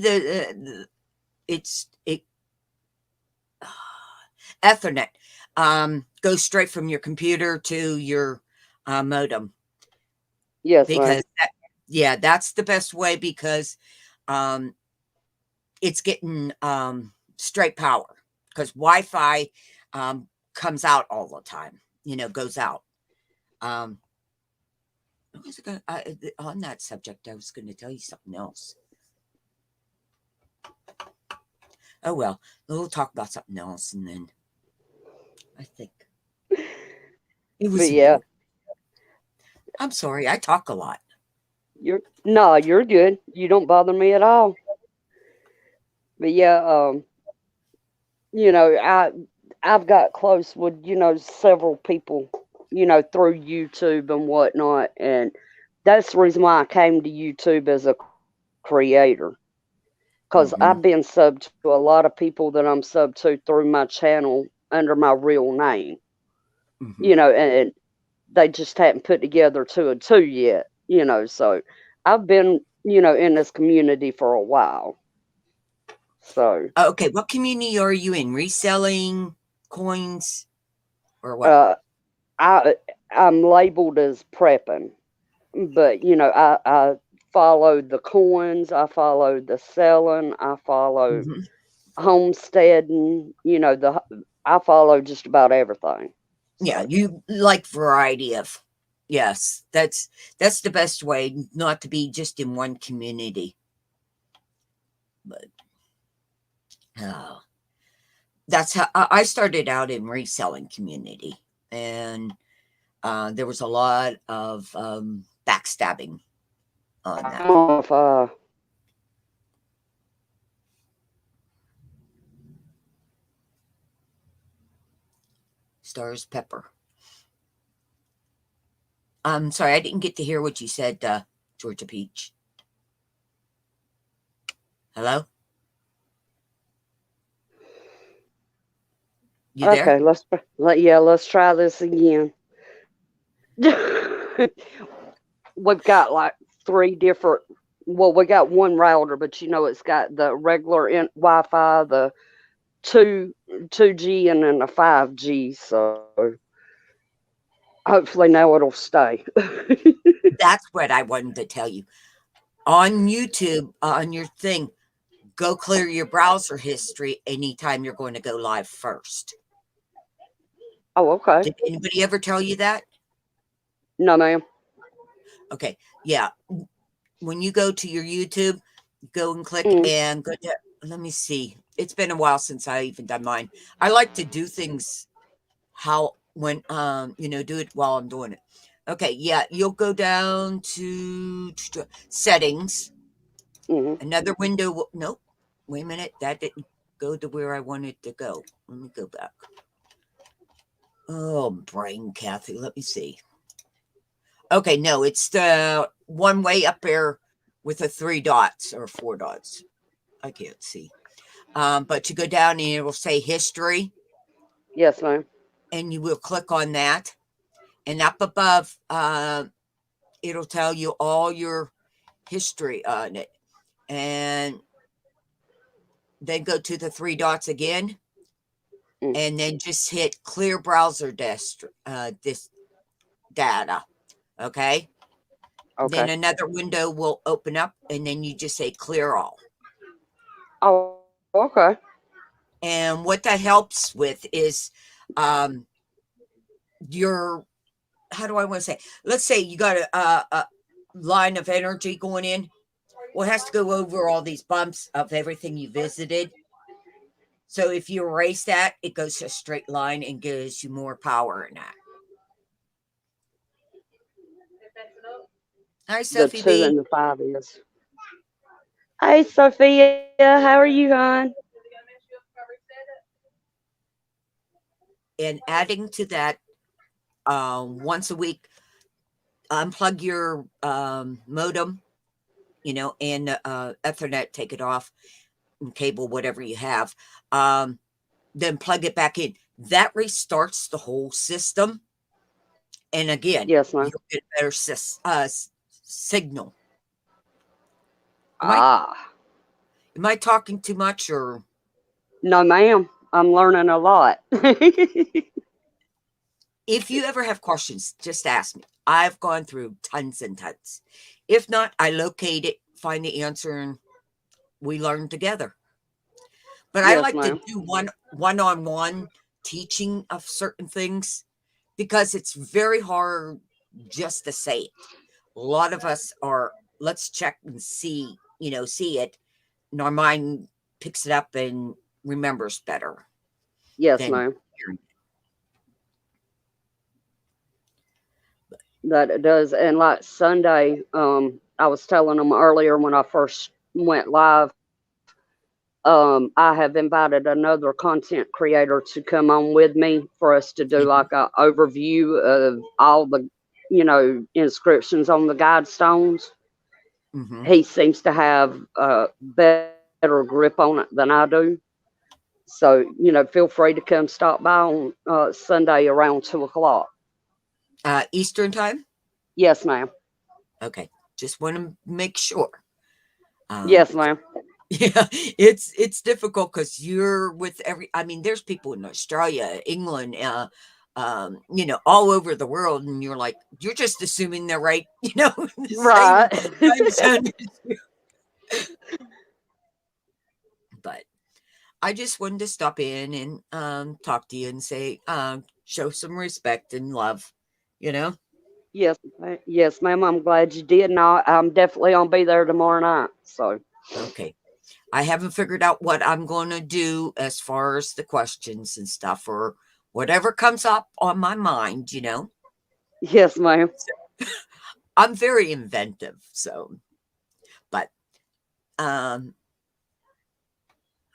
Ethernet. Goes straight from your computer to your modem. Yes, because that's the best way, because it's getting straight power, because Wi-Fi comes out all the time, goes out. On that subject, I was going to tell you something else. Oh, well, we'll talk about something else, and then I think it was. yeah. I'm sorry, I talk a lot. You're good. You don't bother me at all. But yeah, I've got close with, several people, through YouTube and whatnot, and that's the reason why I came to YouTube as a creator. Because I've been subbed to a lot of people that I'm subbed to through my channel under my real name. And they just haven't put together two and two yet, so I've been, in this community for a while. So okay, what community are you in? Reselling coins or what? I'm labeled as prepping, but I followed the coins, I followed the selling, I followed homesteading, I follow just about everything. Yeah, you like variety of. Yes, that's the best way, not to be just in one community. But that's how I started out in reselling community, and there was a lot of backstabbing on that. Stars Pepper. I'm sorry, I didn't get to hear what you said, Georgia Peach. Hello? You there? Okay, let's try this again. We've got like three different. Well, we got one router, but it's got the regular Wi-Fi, the 2G, and then the 5G. So hopefully now it'll stay. That's what I wanted to tell you. On YouTube, on your thing, go clear your browser history anytime you're going to go live first. Oh, okay. Did anybody ever tell you that? No, ma'am. Okay. Yeah. When you go to your YouTube, go and click and go to, let me see. It's been a while since I even done mine. I like to do things do it while I'm doing it. Okay. Yeah. You'll go down to settings. Another window. Nope. Wait a minute. That didn't go to where I wanted to go. Let me go back. Oh, brain, Kathy. Let me see. Okay, no, it's the one way up there with the 3 dots or 4 dots. I can't see. But you go down and it will say history. Yes, ma'am. And you will click on that. And up above, it'll tell you all your history on it. And then go to the 3 dots again. and then just hit clear browser this data. Okay. Then Okay. another window will open up, and then you just say clear all. Oh, okay. And what that helps with is your, how do I want to say? Let's say you got a line of energy going in. Well, it has to go over all these bumps of everything you visited. So if you erase that, it goes to a straight line and gives you more power in that. Hi, The Sophie 2 B. and the 5 is. Hey, Sophia. How are you, hon? And adding to that, once a week, unplug your modem, and Ethernet, take it off, and cable, whatever you have. Then plug it back in. That restarts the whole system. And again, Yes, ma'am. you'll get a better signal. Ah. Am I talking too much, or? No, ma'am. I'm learning a lot. If you ever have questions, just ask me. I've gone through tons and tons. If not, I locate it, find the answer, and we learn together. But I Yes, like to ma'am. do one-on-one teaching of certain things because it's very hard just to say it. A lot of us are, let's check and see it, and our mind picks it up and remembers better Yes, than ma'am. hearing That it does. And like Sunday, I was telling them earlier when I first went live, I have invited another content creator to come on with me for us to do it. like a overview of all the, inscriptions on the Guidestones. Mm-hmm. He seems to have a better grip on it than I do. So, feel free to come stop by on Sunday around 2 o'clock. Eastern time? Yes, ma'am. Okay. Just want to make sure. Yes, ma'am. Yeah, it's difficult because you're with there's people in Australia, England, all over the world, and you're just assuming they're right, the same Right. time zone as you. But I just wanted to stop in and talk to you and say, show some respect and love, you know? Yes, ma'am. I'm glad you did. And I'm definitely gonna be there tomorrow night. So Okay. I haven't figured out what I'm going to do as far as the questions and stuff, or whatever comes up on my mind, yes, ma'am. I'm very inventive, but um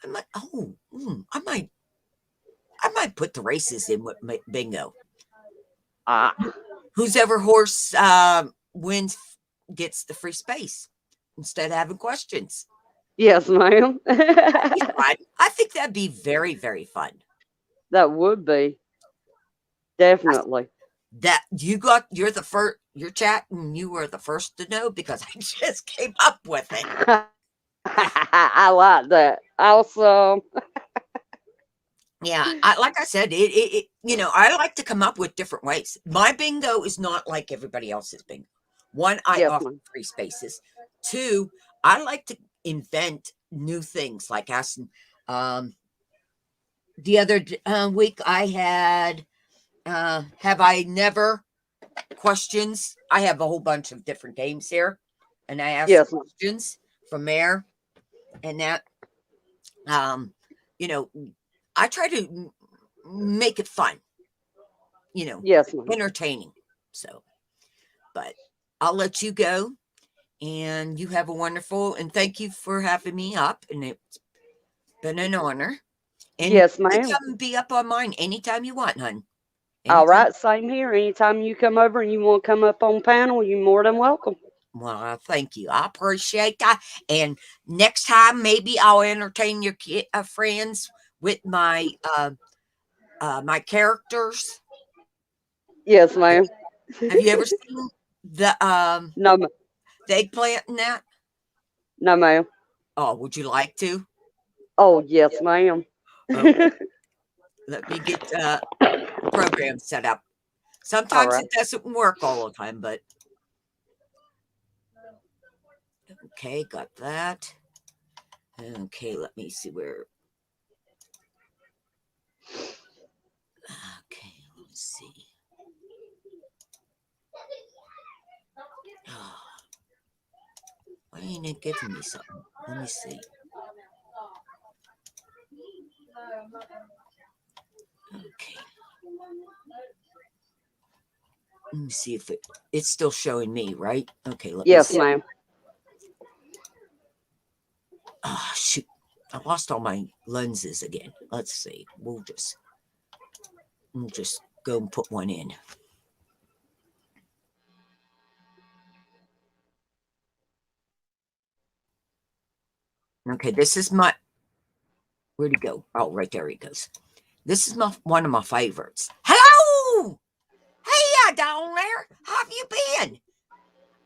I might I might put the races in with bingo. Ah, Whose ever horse wins gets the free space instead of having questions. yes, ma'am. That'd be fun. I think that'd be very, very fun. That would be definitely. That you're the first, your chat, and you were the first to know because I just came up with it. I like that. Awesome. Yeah, like I said, I like to come up with different ways. My bingo is not like everybody else's bingo. One, I Yes, offer ma'am. free spaces. Two, I like to invent new things, like asking. The other week I had, have I never questions. I have a whole bunch of different games here, and I ask Yes, ma'am. questions from there, and that, you know, I try to make it fun, Yes, ma'am. entertaining. So, but I'll let you go, and you have a wonderful, and thank you for having me up, and it's been an honor. And Yes, you can ma'am. come and be up on mine anytime you want, hon. All Anytime. right, same here. Anytime you come over and you want to come up on panel, you're more than welcome. Well, thank you. I appreciate that. And next time, maybe I'll entertain your friends with my my characters. Yes, ma'am. Have you ever seen No, the eggplant in that? no, ma'am. Oh, would you like to? Oh, yes, ma'am. Okay. Let me get the program set up. All Sometimes right. it doesn't work all the time, but okay, got that. Okay, let me see where. Okay, let's see. Oh, why ain't it giving me something? Let me see. Okay. Let me see if it's still showing me, right? Okay, let me Yes, see. ma'am. Oh, shoot. I lost all my lenses again. Let's see. We'll just go and put one in. Okay, this is my. Where'd he go? Oh, right there he goes. This is one of my favorites. Hello! Hey, down there. How have you been?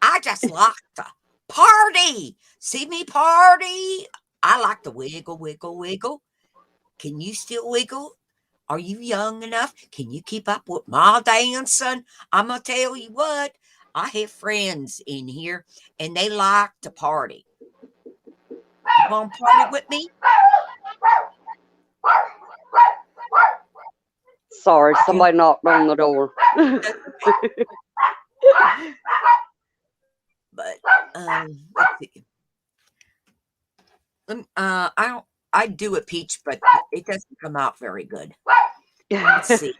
I just like to party. See me party? I like to wiggle, wiggle, wiggle. Can you still wiggle? Are you young enough? Can you keep up with my dancing? I'm going to tell you what. I have friends in here, and they like to party. You want to party with me? Sorry, somebody knocked on the door. But let's see. I do a peach, but it doesn't come out very good. Let's see.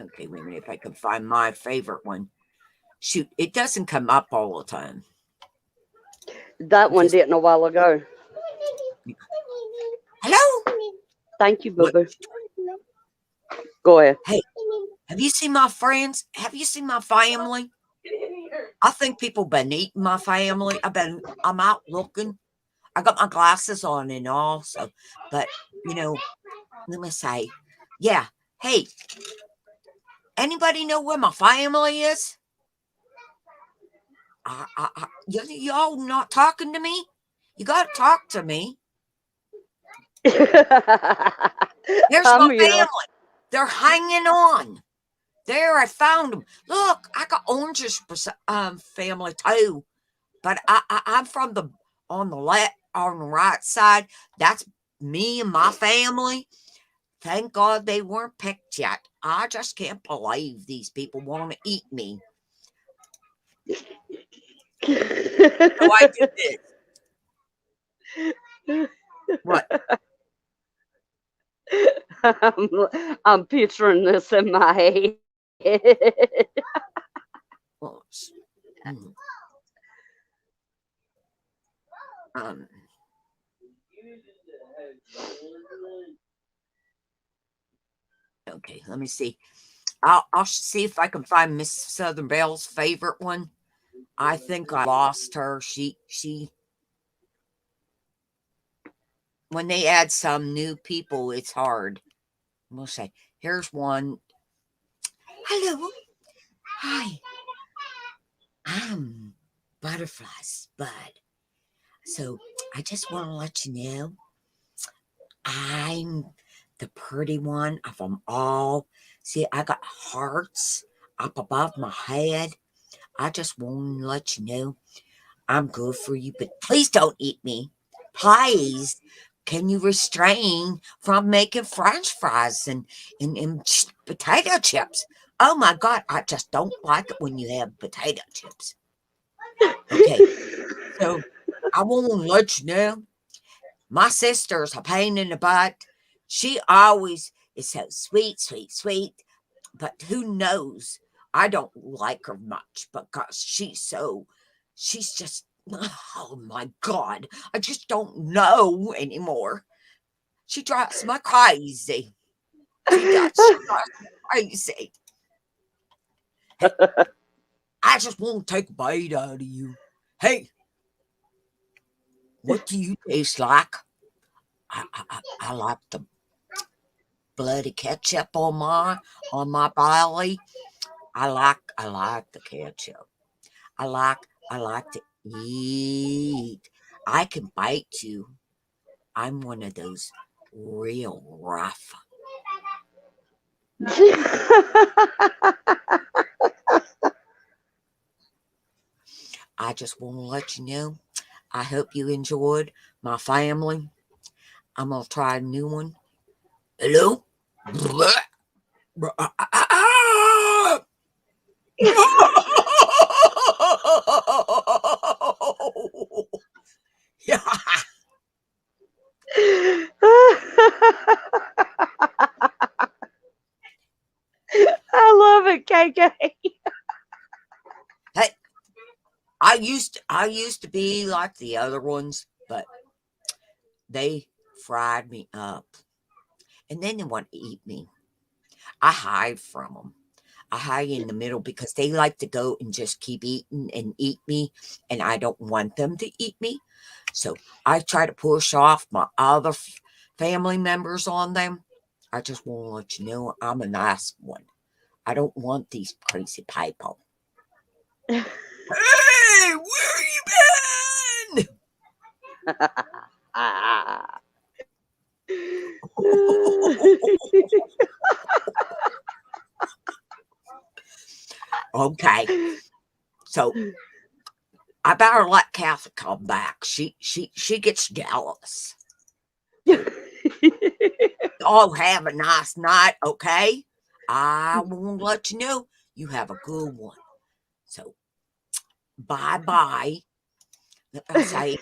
Okay, wait a minute if I can find my favorite one. Shoot, it doesn't come up all the time. That one didn't a while ago. Hello? Thank you, Boo Boo. Go ahead. Hey, have you seen my friends? Have you seen my family? I think people been eating my family. I'm out looking. I got my glasses on and all, so, but, let me say, yeah, hey, anybody know where my family is? Y'all not talking to me? You got to talk to me. There's my family. They're hanging on. There, I found them. Look, I got Orange's family too, but I'm from on the right side. That's me and my family. Thank God they weren't picked yet. I just can't believe these people want to eat me. So I did this. What? I'm picturing this in my head. Well, okay, let me see. I'll see if I can find Miss Southern Belle's favorite one. I think I lost her. She when they add some new people, it's hard. We'll say, here's one. Hello. Hi. I'm Butterfly Spud. So I just want to let you know I'm the pretty one of them all. See, I got hearts up above my head. I just want to let you know I'm good for you, but please don't eat me. Please. Can you restrain from making French fries and potato chips? Oh my God, I just don't like it when you have potato chips. Okay, so I want to let you know my sister's a pain in the butt. She always is so sweet, sweet, sweet. But who knows? I don't like her much because she's just, oh my God. I just don't know anymore. She drives me crazy. She does. She drives me crazy. I just want to take a bite out of you. Hey, what do you taste like? I like the bloody ketchup on my belly. I like the ketchup. I like to Eat. I can bite you. I'm one of those real rough. I just want to let you know, I hope you enjoyed my family. I'm going to try a new one. Hello? Yeah. I love it, KK. Hey, I used to be like the other ones, but they fried me up. And then they want to eat me. I hide from them. I hide in the middle because they like to go and just keep eating and eat me, and I don't want them to eat me. So I try to push off my other family members on them. I just want to let you know I'm a nice one. I don't want these crazy people. Hey, where you been? Okay, so I better let Kathy come back. She gets jealous. Oh, have a nice night, okay? I won't let you know. You have a good one. So bye. I say.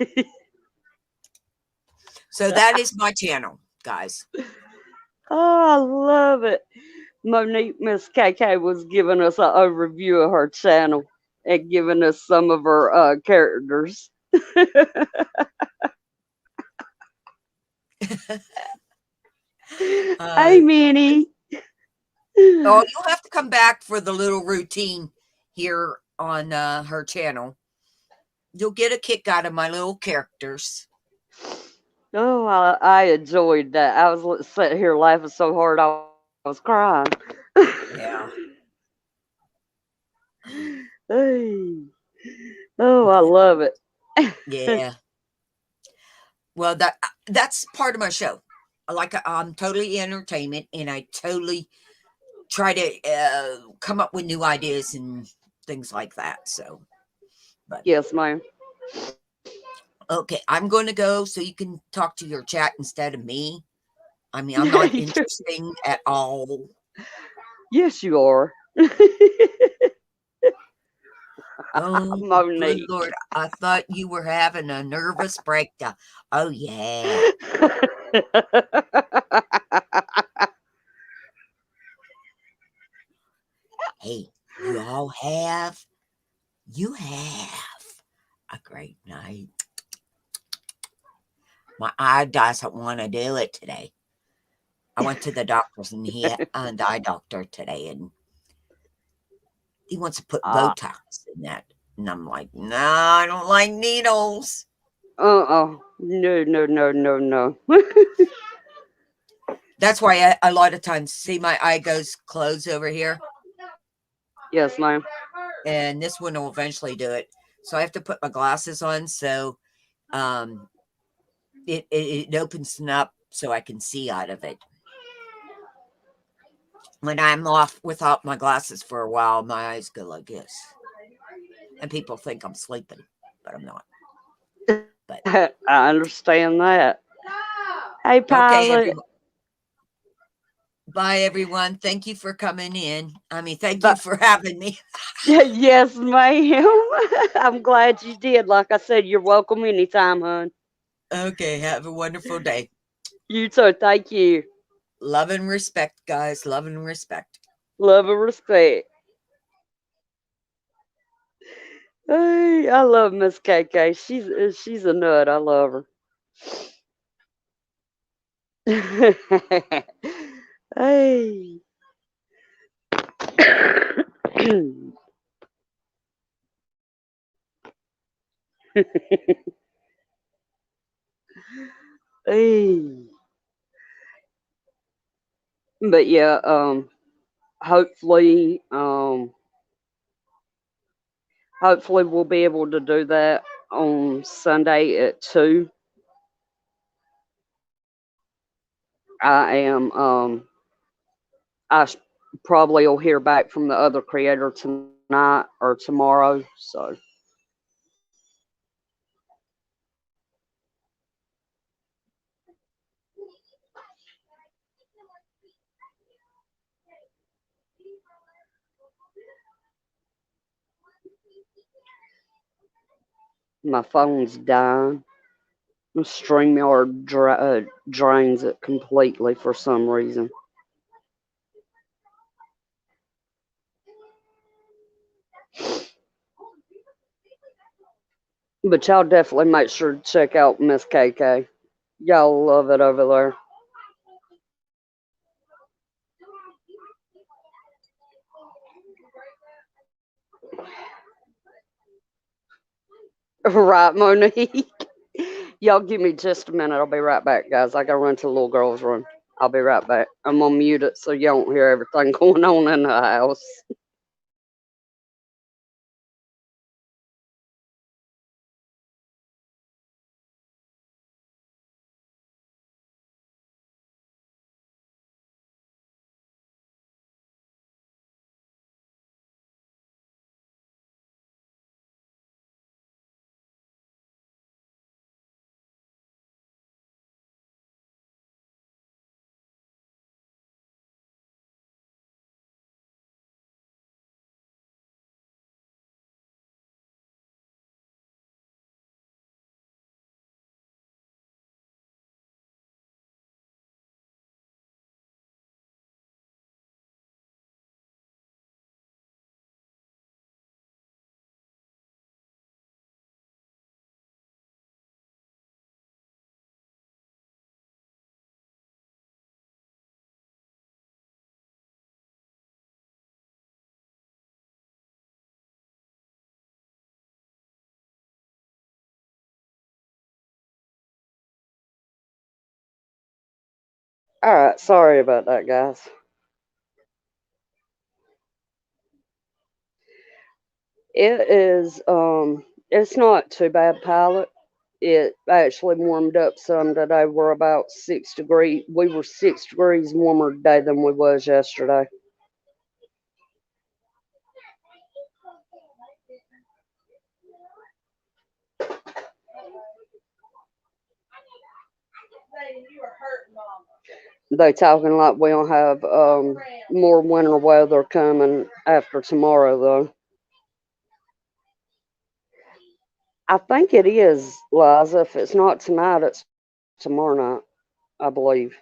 So that is my channel, guys. Oh, I love it. Monique, Miss KK was giving us an overview of her channel and giving us some of her characters. Hey, Uh, Minnie. oh, you'll have to come back for the little routine here on her channel. You'll get a kick out of my little characters. Oh, I enjoyed that. I was sitting here laughing so hard I was crying. Yeah. Hey. Oh, I love it. Yeah. Well, that's part of my show. I'm totally entertainment, and I totally try to come up with new ideas and things like that. So, but Yes, ma'am. okay, I'm going to go so you can talk to your chat instead of me. I mean, I'm not interesting at all. Yes, you are. Oh, good Monique. Lord. I thought you were having a nervous breakdown. Oh, yeah. Hey, you have a great night. My eye doesn't want to do it today. I went to the doctor's and the eye doctor today, and he wants to put uh, Botox in that. And I'm like, no, I don't like needles. No, no. That's why a lot of times, see my eye goes closed over here, Yes, ma'am. and this one will eventually do it. So I have to put my glasses on, so um, it opens up so I can see out of it. When I'm off without my glasses for a while, my eyes go like this, and people think I'm sleeping, but I'm not. But I understand that. Hey, okay, pilot. everyone. Bye, everyone. Thank you for coming in. I mean, thank you But for having me. yes, ma'am. I'm glad you did. Like I said, you're welcome anytime, hon. Okay, have a wonderful day. You too. Thank you. Love and respect, guys. Love and respect. Love and respect. Hey, I love Miss KK. She's a nut. I love her. Hey. Hey. But yeah, hopefully, Hopefully we'll be able to do that on Sunday at 2. I am probably will hear back from the other creator tonight or tomorrow. So my phone's dying. StreamYard drains it completely for some reason. But y'all definitely make sure to check out Miss KK. Y'all love it over there. Right, Monique? Y'all give me just a minute. I'll be right back, guys. I gotta run to the little girl's room. I'll be right back. I'm gonna mute it so you don't hear everything going on in the house. Alright, sorry about that, guys. It is, it's not too bad, pilot. It actually warmed up some today. We're about 6 degrees. We were 6 degrees warmer today than we was yesterday. They talking like we don't have more winter weather coming after tomorrow, though. I think it is, Liza. If it's not tonight, it's tomorrow night, I believe.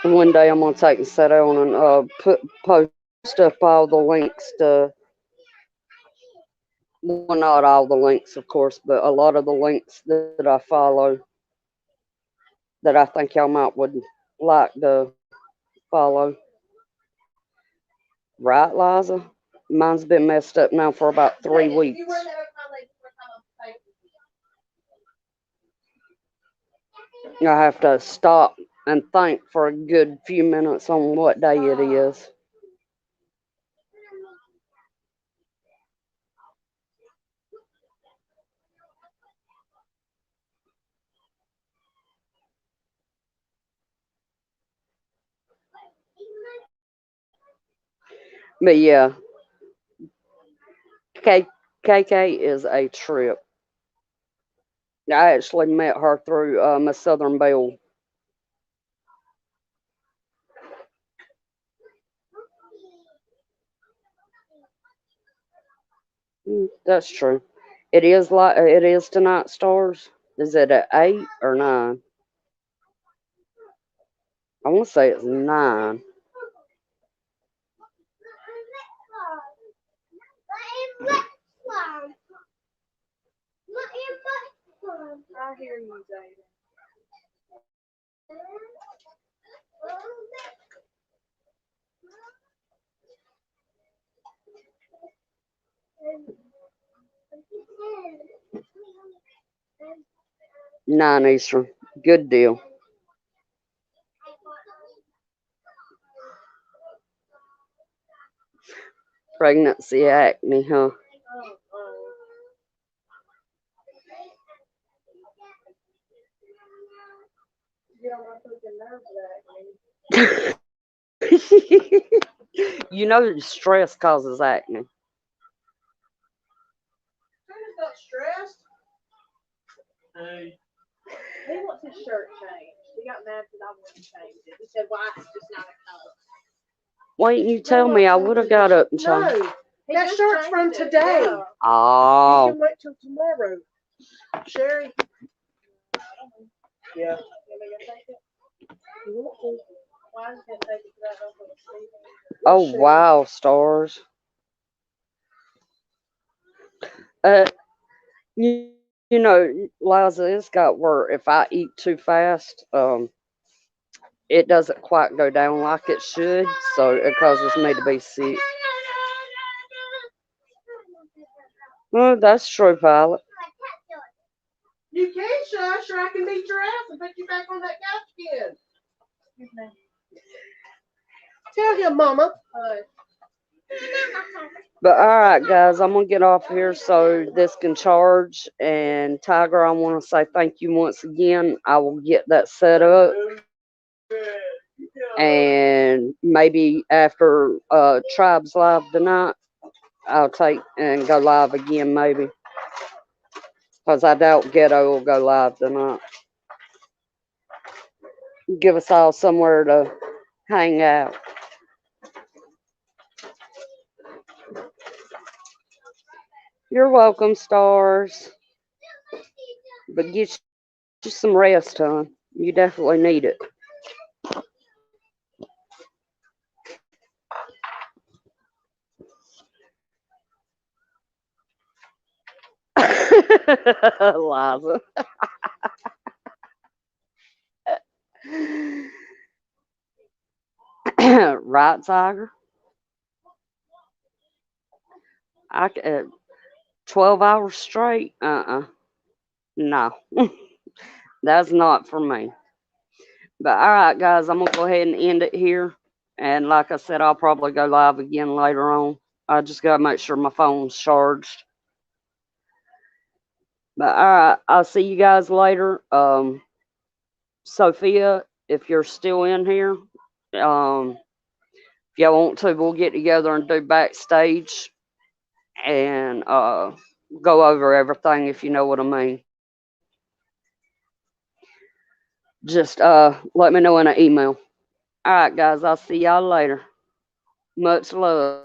One day I'm gonna take and sit down and post up all the links to, well, not all the links, of course, but a lot of the links that I follow that I think y'all might would like to follow. Right, Liza? Mine's been messed up now for about 3 weeks. I have to stop and think for a good few minutes on what day it is. But yeah, KK is a trip. I actually met her through Miss Southern Belle. That's true. It is like it is tonight, stars. Is it at 8 or 9? I want to say it's 9. I hear you, David. Nine Eastern. Good deal. Pregnancy acne, huh? You don't want to put the nerves back. You know, stress causes acne. Who's got stressed? Hey. He wants his shirt changed. He got mad because I wouldn't change it. He said, "Why it's just not a color." Why didn't you tell me? I would have got up and changed. No, that shirt's from today. Yeah. Oh. You can wait till tomorrow. Sherry. Yeah. You want to? Why is it take it right off of the sleeve? Oh wow, stars. You know, Liza, it's got where if I eat too fast, it doesn't quite go down like it should, so it causes me to be sick. Well, that's true, Violet. You can shush, or I can beat your ass and put you back on that couch again. Tell him, Mama. But all right, guys, I'm gonna get off here so this can charge. And Tiger, I want to say thank you once again. I will get that set up, and maybe after Tribes Live tonight, I'll take and go live again, maybe, because I doubt Ghetto will go live tonight. Give us all somewhere to hang out. You're welcome, stars. But get you some rest, hon. You definitely need it. Liza. Right, Tiger? 12 hours straight? No. That's not for me. But all right, guys, I'm going to go ahead and end it here. And like I said, I'll probably go live again later on. I just got to make sure my phone's charged. But all right, I'll see you guys later. Sophia, if you're still in here, if y'all want to, we'll get together and do backstage and go over everything, if you know what I mean. Just let me know in an email. All right, guys, I'll see y'all later. Much love.